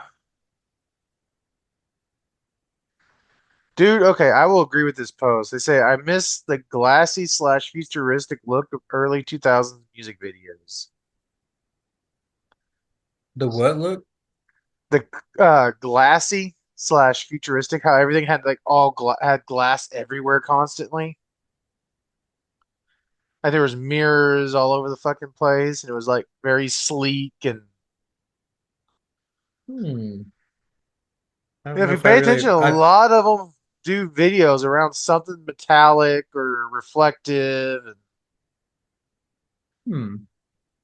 Dude, okay, I will agree with this post. They say I miss the glassy slash futuristic look of early 2000s music videos. The what look? The glassy slash futuristic, how everything had like had glass everywhere constantly. Like there was mirrors all over the fucking place, and it was like very sleek. And Hmm. I don't if know you if I pay attention, really a I lot of them do videos around something metallic or reflective. And hmm.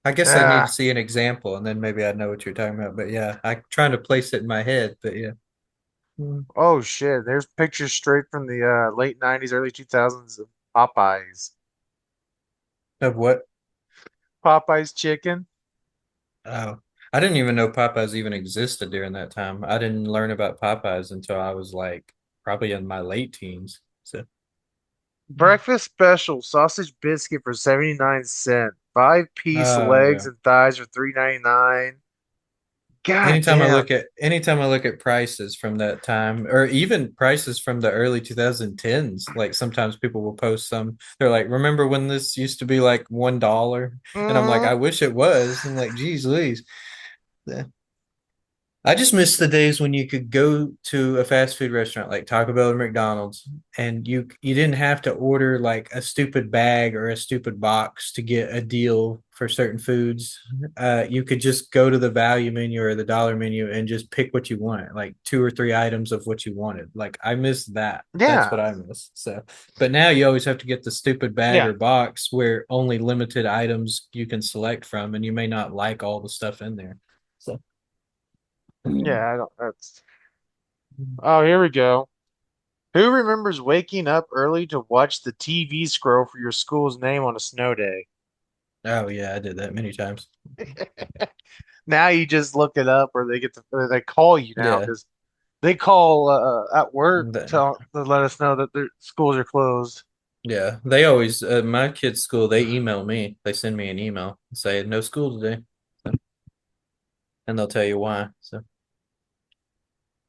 I guess I need to ah, see an example and then maybe I'd know what you're talking about. But yeah, I'm trying to place it in my head, but yeah. Hmm. oh shit, there's pictures straight from the late 90s, early 2000s of Popeyes. Of what? Popeyes chicken. Oh, I didn't even know Popeyes even existed during that time. I didn't learn about Popeyes until I was like probably in my late teens. So Breakfast special sausage biscuit for 79 cents. Five-piece legs yeah. and thighs for 3.99. God damn. Anytime I look at prices from that time, or even prices from the early 2010s, like sometimes people will post some, they're like, remember when this used to be like $1? And I'm like, Mm, I wish it was. I'm like, geez Louise. Yeah. I just miss the days when you could go to a fast food restaurant like Taco Bell or McDonald's and you didn't have to order like a stupid bag or a stupid box to get a deal for certain foods. You could just go to the value menu or the dollar menu and just pick what you wanted, like two or three items of what you wanted. Like I miss that. That's yeah. what I miss. So, but now you always have to get the stupid bag Yeah. or box where only limited items you can select from, and you may not like all the stuff in there. So. Yeah, I don't that's Oh, here we go. Who remembers waking up early to watch the TV scroll for your school's name on a snow day? Oh yeah, I did that many times. Now you just look it up, or or they call you now Yeah. because they call at work The- to let us know that their schools are closed. yeah. They always my kids' school, they email me. They send me an email and say no school today. And they'll tell you why.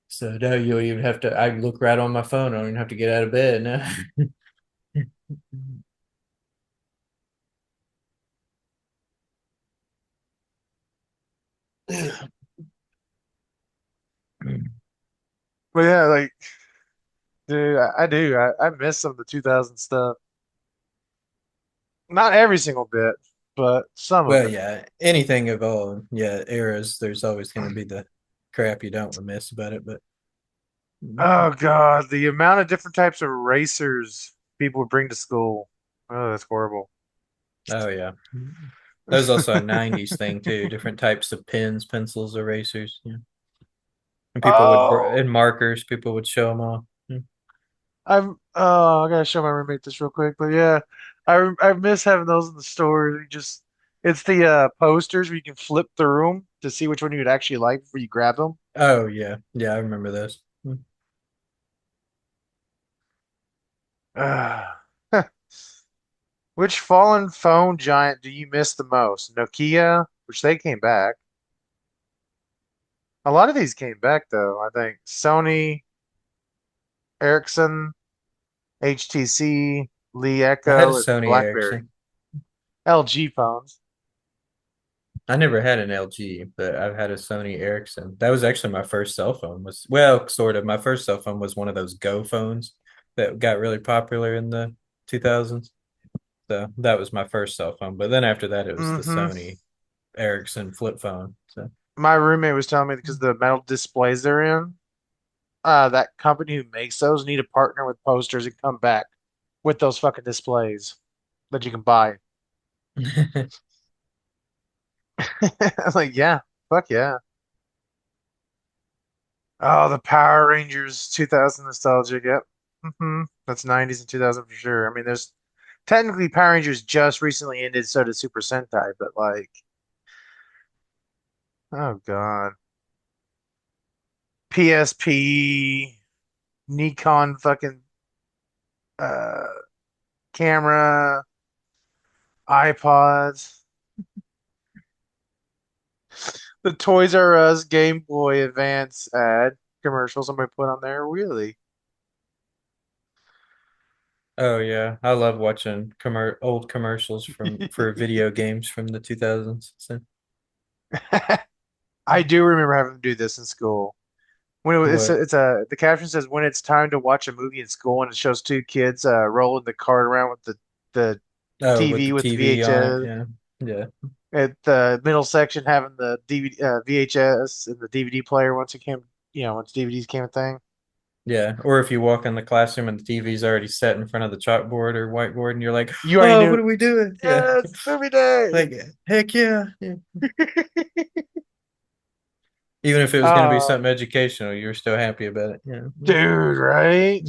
So now you'll even have to I look right on my phone. I don't even have to get out of bed now. But yeah, like Dude, I do. I miss some of the 2000 stuff. Not every single bit, but some of Well, it. yeah, anything of all, yeah, eras, there's always going to be the crap you don't miss about it. But Oh God, the amount of different types of racers people would bring to school. Oh, that's horrible. oh yeah, that was also a '90s thing too. Different types of pens, pencils, erasers. Yeah, and people would Oh, and markers. People would show them off. Yeah. I gotta show my roommate this real quick, but yeah, I miss having those in the store. You just it's the posters where you can flip through them to see which one you would actually like before you grab them. Oh yeah, yeah, I remember those. Which fallen phone giant do you miss the most? Nokia, which they came back. A lot of these came back though, I think. Sony, Ericsson, HTC, Lee I had a Echo, and Sony BlackBerry. Ericsson. LG phones. I never had an LG, but I've had a Sony Ericsson. That was actually my first cell phone. Was well, sort of. My first cell phone was one of those Go phones that got really popular in the 2000s. So that was my first cell phone. But then after that, it was the Hmm. Sony Ericsson flip phone. So My roommate was telling me because the metal displays they're in, that company who makes those need to partner with posters and come back with those fucking displays that you can buy. I'm like, yeah, fuck yeah. Oh, the Power Rangers 2000 nostalgia. Yep. That's 90s and 2000 for sure. I mean, there's technically Power Rangers just recently ended, so did Super Sentai, but like, oh God. PSP, Nikon fucking uh camera, iPods, the Toys R Us Game Boy Advance ad commercial somebody put on there. Really? oh yeah, I love watching old commercials from for video games from the 2000s. So I do remember having to do this in school. When it was, what? the caption says when it's time to watch a movie in school, and it shows two kids rolling the cart around with the Oh, with TV the with the TV on it. VHS. Yeah, yeah. At the middle section having the DVD, VHS and the DVD player once it came, once DVDs came a thing. Yeah, or if you walk in the classroom and the TV's already set in front of the chalkboard or whiteboard, and you're like, You already "Oh, knew, what are we doing?" Yeah, yeah, it's movie day. like heck yeah. Yeah. Even if it was going to be Oh, something educational, you were still happy about it. Yeah. dude, right?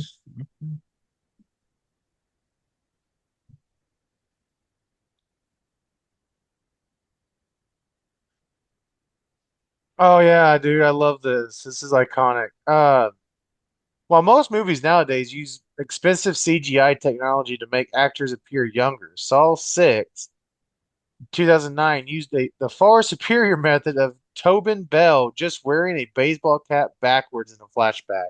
Oh yeah, dude, I love this. This is iconic. While most movies nowadays use expensive CGI technology to make actors appear younger, Saw 6, 2009 used the far superior method of Tobin Bell just wearing a baseball cap backwards in a flashback.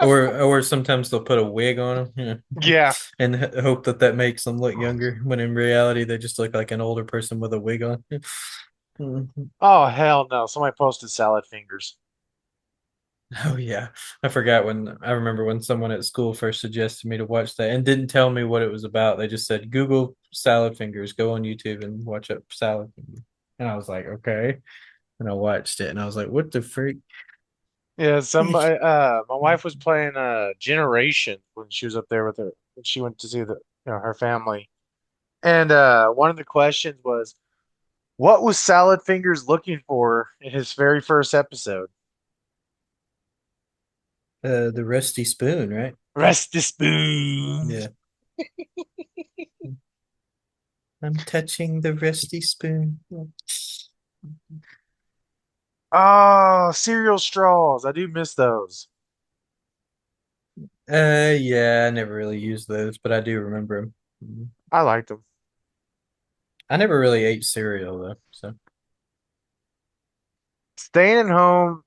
Or sometimes they'll put a wig on them, Yeah. and hope that that makes them look younger, when in reality they just look like an older person with a wig on. Oh hell no! Somebody posted salad fingers. Oh yeah, I remember when someone at school first suggested me to watch that and didn't tell me what it was about. They just said Google salad fingers, go on YouTube and watch up salad fingers. And I was like, okay. And I watched it and I was like, what the freak? Yeah, somebody. My wife was playing Generation when she was up there with her. When she went to see her family, and one of the questions was, "What was Salad Fingers looking for in his very first episode?" The rusty spoon, right? Rest the spoon. Yeah. I'm touching the rusty spoon. Oh, cereal straws. I do miss those. Yeah, I never really used those, but I do remember them. I liked them. I never really ate cereal though, so Staying at home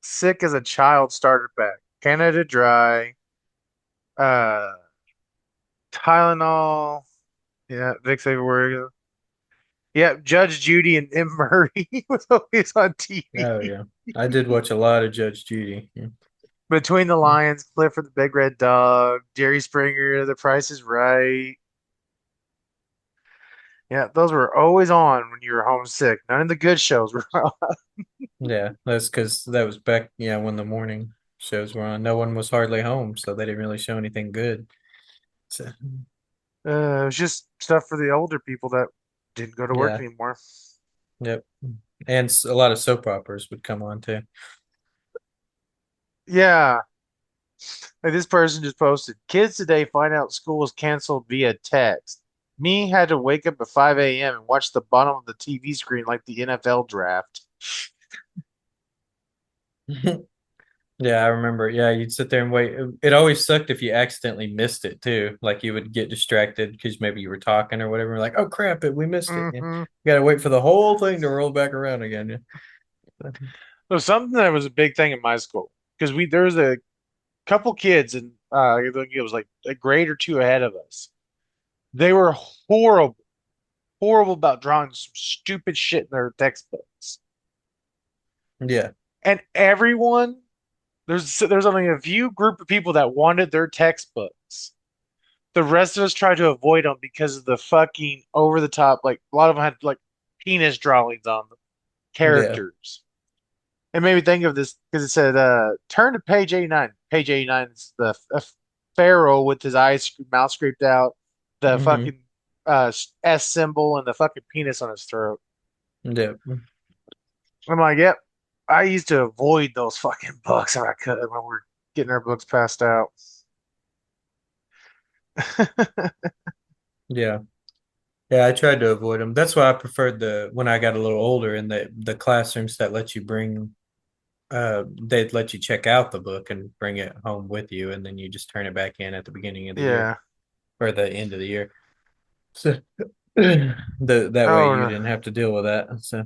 sick as a child starter pack. Canada Dry, uh, Tylenol, yeah, Vicks Vaporware, Yep, Judge Judy and M. Murray was always on Oh TV. yeah. I did watch a lot of Judge Judy. Yeah. Between the Lions, Clifford the Big Red Dog, Jerry Springer, The Price is Right. Yeah, those were always on when you were homesick. None of the good shows were on. Yeah, that's because that was back, yeah, when the morning shows were on. No one was hardly home, so they didn't really show anything good. So, It was just stuff for the older people that didn't go to work yeah, anymore. yep. And a lot of soap operas would come on too. Yeah, like this person just posted, kids today find out school was canceled via text. Me had to wake up at 5 a.m. and watch the bottom of the TV screen like the NFL draft. Yeah, I remember. Yeah, you'd sit there and wait. It always sucked if you accidentally missed it too. Like you would get distracted because maybe you were talking or whatever. Like, oh crap, we missed it. Yeah. Hmm. You gotta wait for the whole thing to roll back around again. Yeah. So something that was a big thing in my school because we there was a couple kids and I think it was like a grade or two ahead of us. They were horrible, horrible about drawing some stupid shit in their textbooks. Yeah. And everyone there's only a few group of people that wanted their textbooks. The rest of us tried to avoid them because of the fucking over the top. Like a lot of them had like penis drawings on them, Yeah. characters. It made me think of this because it said, "Turn to page 89." Page 89 is the pharaoh with his eyes, mouth scraped out, the Hmm. fucking S symbol, and the fucking penis on his throat. Yeah. I'm like, yep. I used to avoid those fucking books if I could when we're getting our books passed out. Yeah. Yeah, I tried to avoid them. That's why I preferred the when I got a little older in the classrooms that let you bring they'd let you check out the book and bring it home with you and then you just turn it back in at the beginning of the year Yeah. or the end of the year. So that way Oh, you no. didn't have to deal with that. So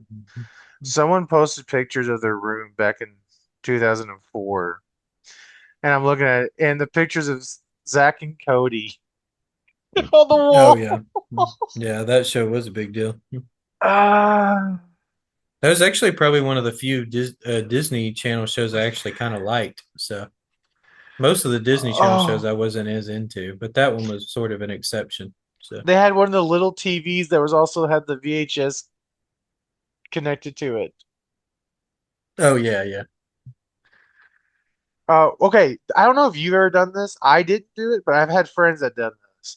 Someone posted pictures of their room back in 2004, and I'm looking at it, and the pictures of Zach and Cody on the oh wall. yeah. Yeah, that show was a big deal. Ah, That was actually probably one of the few Disney Channel shows I actually kind of liked. So most of the Disney Channel shows oh, I wasn't as into, but that one was sort of an exception. So, they had one of the little TVs that was also had the VHS connected to it. oh yeah, yeah. Okay. I don't know if you've ever done this. I didn't do it, but I've had friends that done this.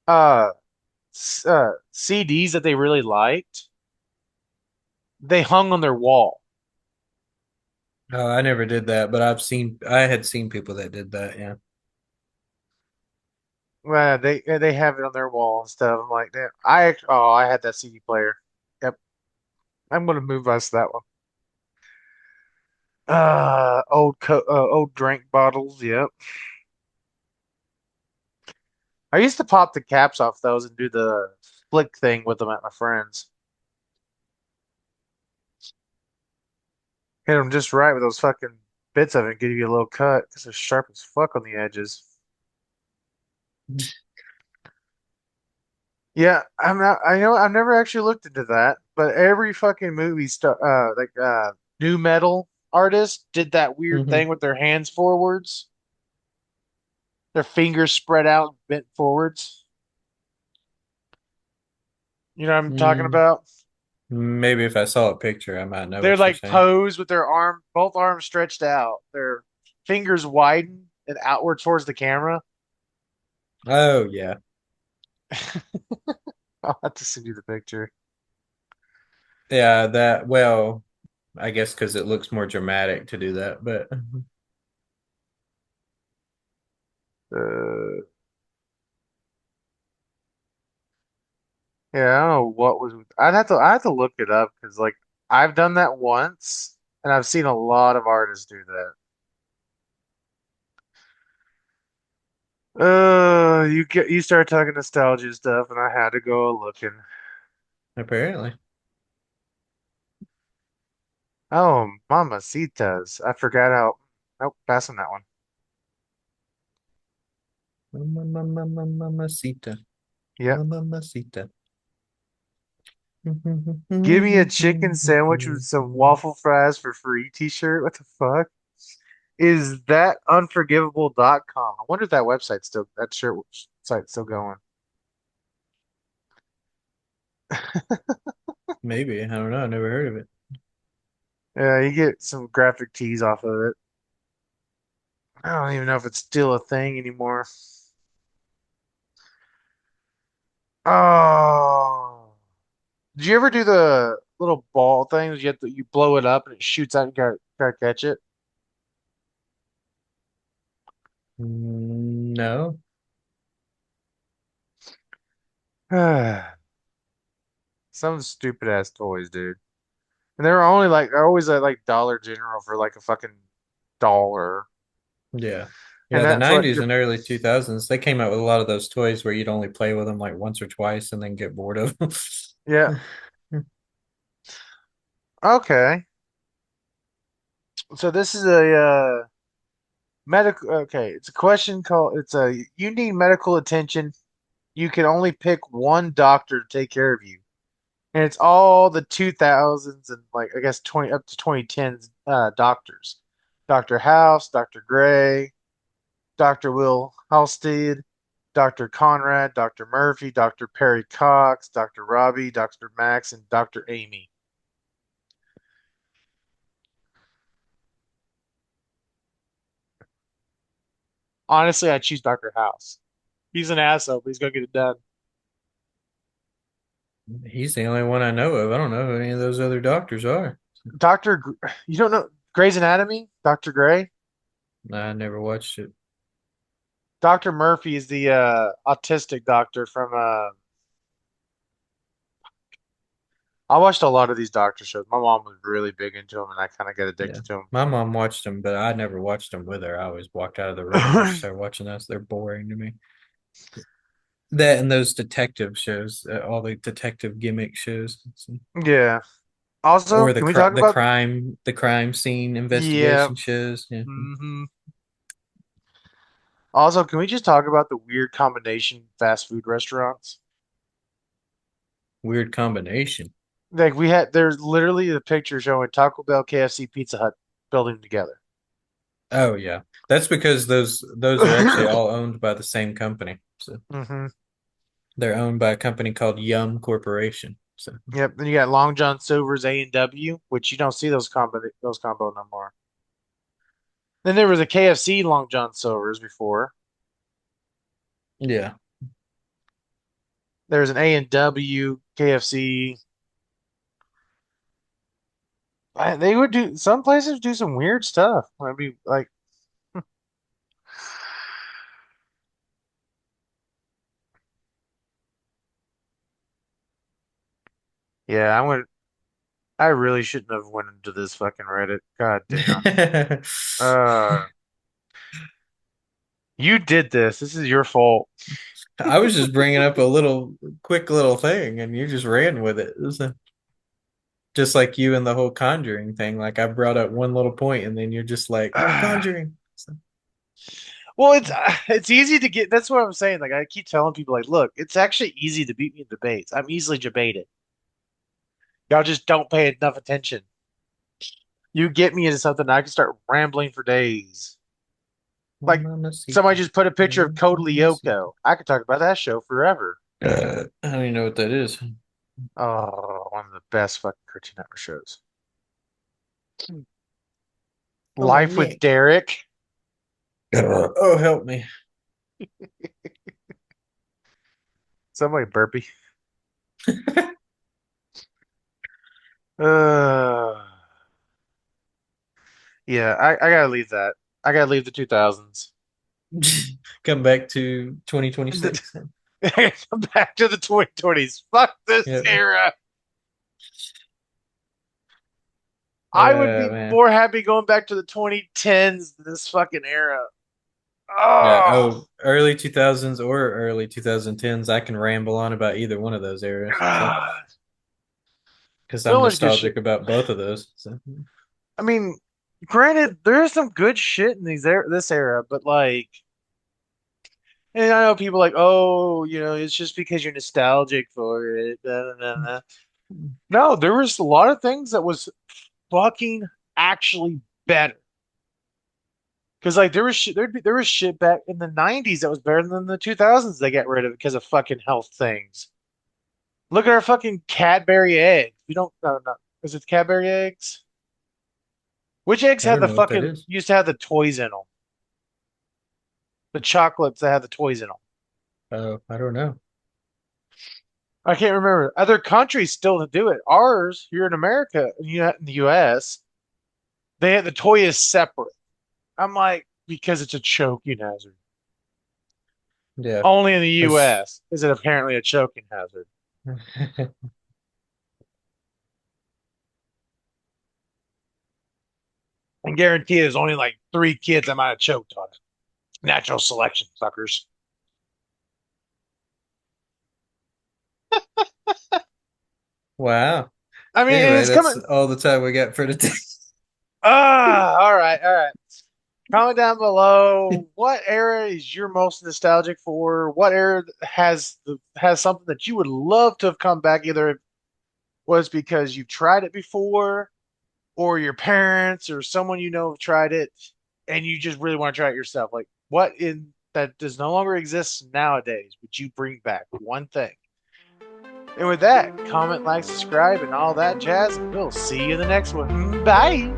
Uh, CDs that they really liked, they hung on their wall. Oh, I never did that, but I had seen people that did that. Yeah. They have it on their wall and stuff. I'm like, damn. I had that CD player. Yep. I'm gonna move us to that one. Old drink bottles. Yep. I used to pop the caps off those and do the flick thing with them at my friends. Hit them just right with those fucking bits of it, give you a little cut because they're sharp as fuck on the edges. Yeah, I'm not. I know I've never actually looked into that, but every fucking movie stuff, new metal artist did that weird Hmm. thing with their hands forwards, their fingers spread out, bent forwards. You know what I'm talking Mm, about? maybe if I saw a picture, I might know They're what you're like saying. posed with both arms stretched out, their fingers widen and outward towards the camera. Oh yeah, I'll have to send you the picture. yeah. That well, I guess because it looks more dramatic to do that, but Uh, yeah, I don't know what was. I have to look it up because like I've done that once and I've seen a lot of artists do that. You started talking nostalgia stuff and I had to go looking. apparently. Oh, Mamacitas. I forgot how. Nope, passing that one. Mamacita, Yep. mamacita. Give me a chicken sandwich with some waffle fries for free t-shirt. What the fuck? Is that unforgivable.com? I wonder if that website's still that shirt site's still going. Maybe. I don't know. I never heard of it. Yeah, you get some graphic tees off of it. I don't even know if it's still a thing anymore. Oh, did you ever do the little ball things? You blow it up and it shoots out and you gotta catch it. No. Some stupid ass toys, dude. And they were only like always at like Dollar General for like a fucking dollar. Yeah. And Yeah, the that's what 90s you're and early 2000s, they came out with a lot of those toys where you'd only play with them like once or twice and then get bored of them. yeah. Okay. So this is a medical okay, it's a question called it's a you need medical attention. You can only pick one doctor to take care of you. And it's all the 2000s and like I guess 20 up to 2010s doctors. Dr. House, Dr. Gray, Dr. Will Halstead, Dr. Conrad, Dr. Murphy, Dr. Perry Cox, Dr. Robbie, Dr. Max, and Dr. Amy. Honestly, I choose Dr. House. He's an asshole, but he's gonna get it done. He's the only one I know of. I don't know who any of those other doctors are. You don't know Grey's Anatomy? Dr. Gray? I never watched it. Dr. Murphy is the autistic doctor from I watched a lot of these doctor shows. My mom was really big into them and I kind of got Yeah. addicted to My mom watched them, but I never watched them with her. I always walked out of the room when she them. started watching those. They're boring to me. That and those detective shows, all the detective gimmick shows, Yeah. Also, or can we talk about the crime scene yeah. investigation shows. Yeah. hmm Also, can we just talk about the weird combination fast food restaurants? Weird combination. Like we had, there's literally the picture showing Taco Bell, KFC, Pizza Hut building together. Oh yeah, that's because those are actually all owned by the same company. So hmm they're owned by a company called Yum Corporation. So Yep. Then you got Long John Silver's A&W, which you don't see those combo no more. Then there was a KFC Long John Silver's before. yeah. There's an A&W KFC. They would do some places do some weird stuff. I mean, like, yeah, I really shouldn't have went into this fucking Reddit. God damn. Uh, you did this. This is your fault. I was just bringing up a little quick little thing, and you just ran with it. It was just like you and the whole Conjuring thing. Like I brought up one little point, and then you're just like Conjuring. So, Well, it's easy to get. That's what I'm saying. Like I keep telling people, like, look, it's actually easy to beat me in debates. I'm easily debated. Y'all just don't pay enough attention. You get me into something, I can start rambling for days. Like somebody Mamacita. just put a picture of Code Lyoko. I could talk about that show forever. I don't even know what that is. Oh, one of the best fucking Cartoon Network shows. Oh, my Life with neck. Derek. Oh, help me. Somebody burpee. Uh, yeah, I gotta leave that. I gotta leave the 2000s. Come back to 2026. Come back to the 2020s. Fuck this Yeah. era. I would be Man. more happy going back to the 2010s than this fucking era. Yeah. Oh, Oh, early 2000s or early 2010s. I can ramble on about either one of those eras. So, God. because I'm So much good shit. nostalgic about both of those. So, I mean, granted, there's some good shit in this era, but like, and I know people like, oh, it's just because you're nostalgic for it. Da, da, da, da. No, there was a lot of things that was fucking actually better. Because like there was shit back in the 90s that was better than the 2000s they got rid of because of fucking health things. Look at our fucking Cadbury eggs. We don't no no. Is it Cadbury eggs? Which eggs I had don't the know what that fucking is. used to have the toys in them? The chocolates that had the toys in them. Oh, I don't know. I can't remember. Other countries still do it. Ours here in America, in the US, they had the toy is separate. I'm like, because it's a choking hazard. Yeah. Only in the That's US is it apparently a choking hazard. And guarantee there's only like 3 kids that might have choked on it. Natural selection, suckers. wow. I mean, Anyway, it's that's coming. all the time we got for today. All right, all right. Comment down below what era is your most nostalgic for? What era has something that you would love to have come back? Either it was because you tried it before, or your parents or someone you know have tried it, and you just really want to try it yourself. Like what in that does no longer exist nowadays would you bring back one thing? And with that, comment, like, subscribe, and all that jazz, and we'll see you in the next one. Bye.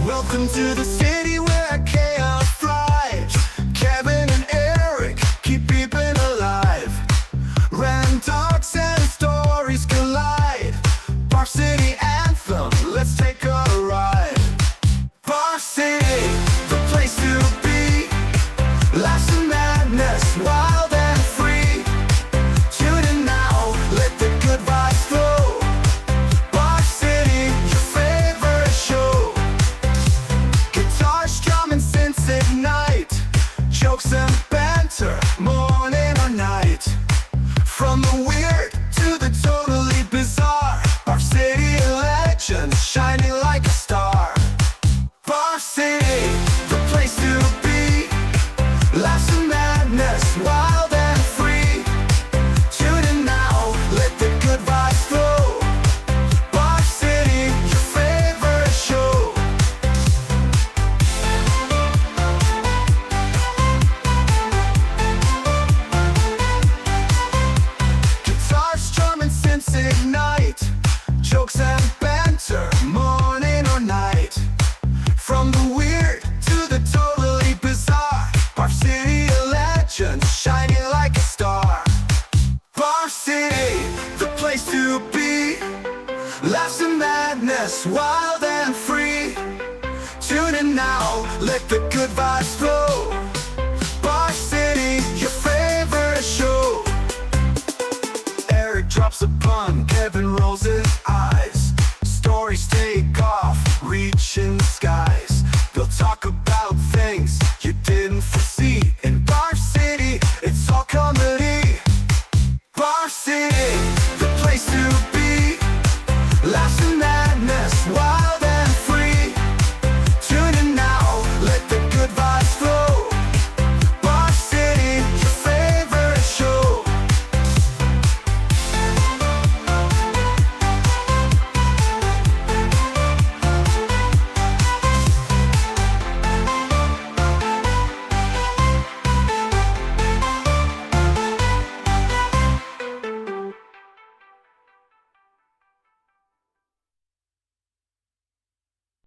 Welcome to the city where chaos thrives. Kevin and Eric keep peeping alive. Random talks and stories collide. Bar City Anthem, let's take a ride. Bar City, the place to be. Life's a madness, wild and free. Tune in now, let the good vibes flow. Bar City, your favorite show. Guitars, drum, and synths ignite. Jokes and banter, morning or night. From the weird to the totally bizarre. Bar City legends shining like a star. Bar City, the place to be. Life's a madness, wild and free. Tune in now, let the good vibes flow. Bar City, your favorite show. Guitars, drum, and synths ignite. Jokes and banter, morning or night. From the weird to the totally bizarre. Bar City, a legend, shining like a star. Bar City, the place to be. Life's a madness, wild and free. Tune in now, let the good vibes flow. Bar City, your favorite show. Eric drops a pun.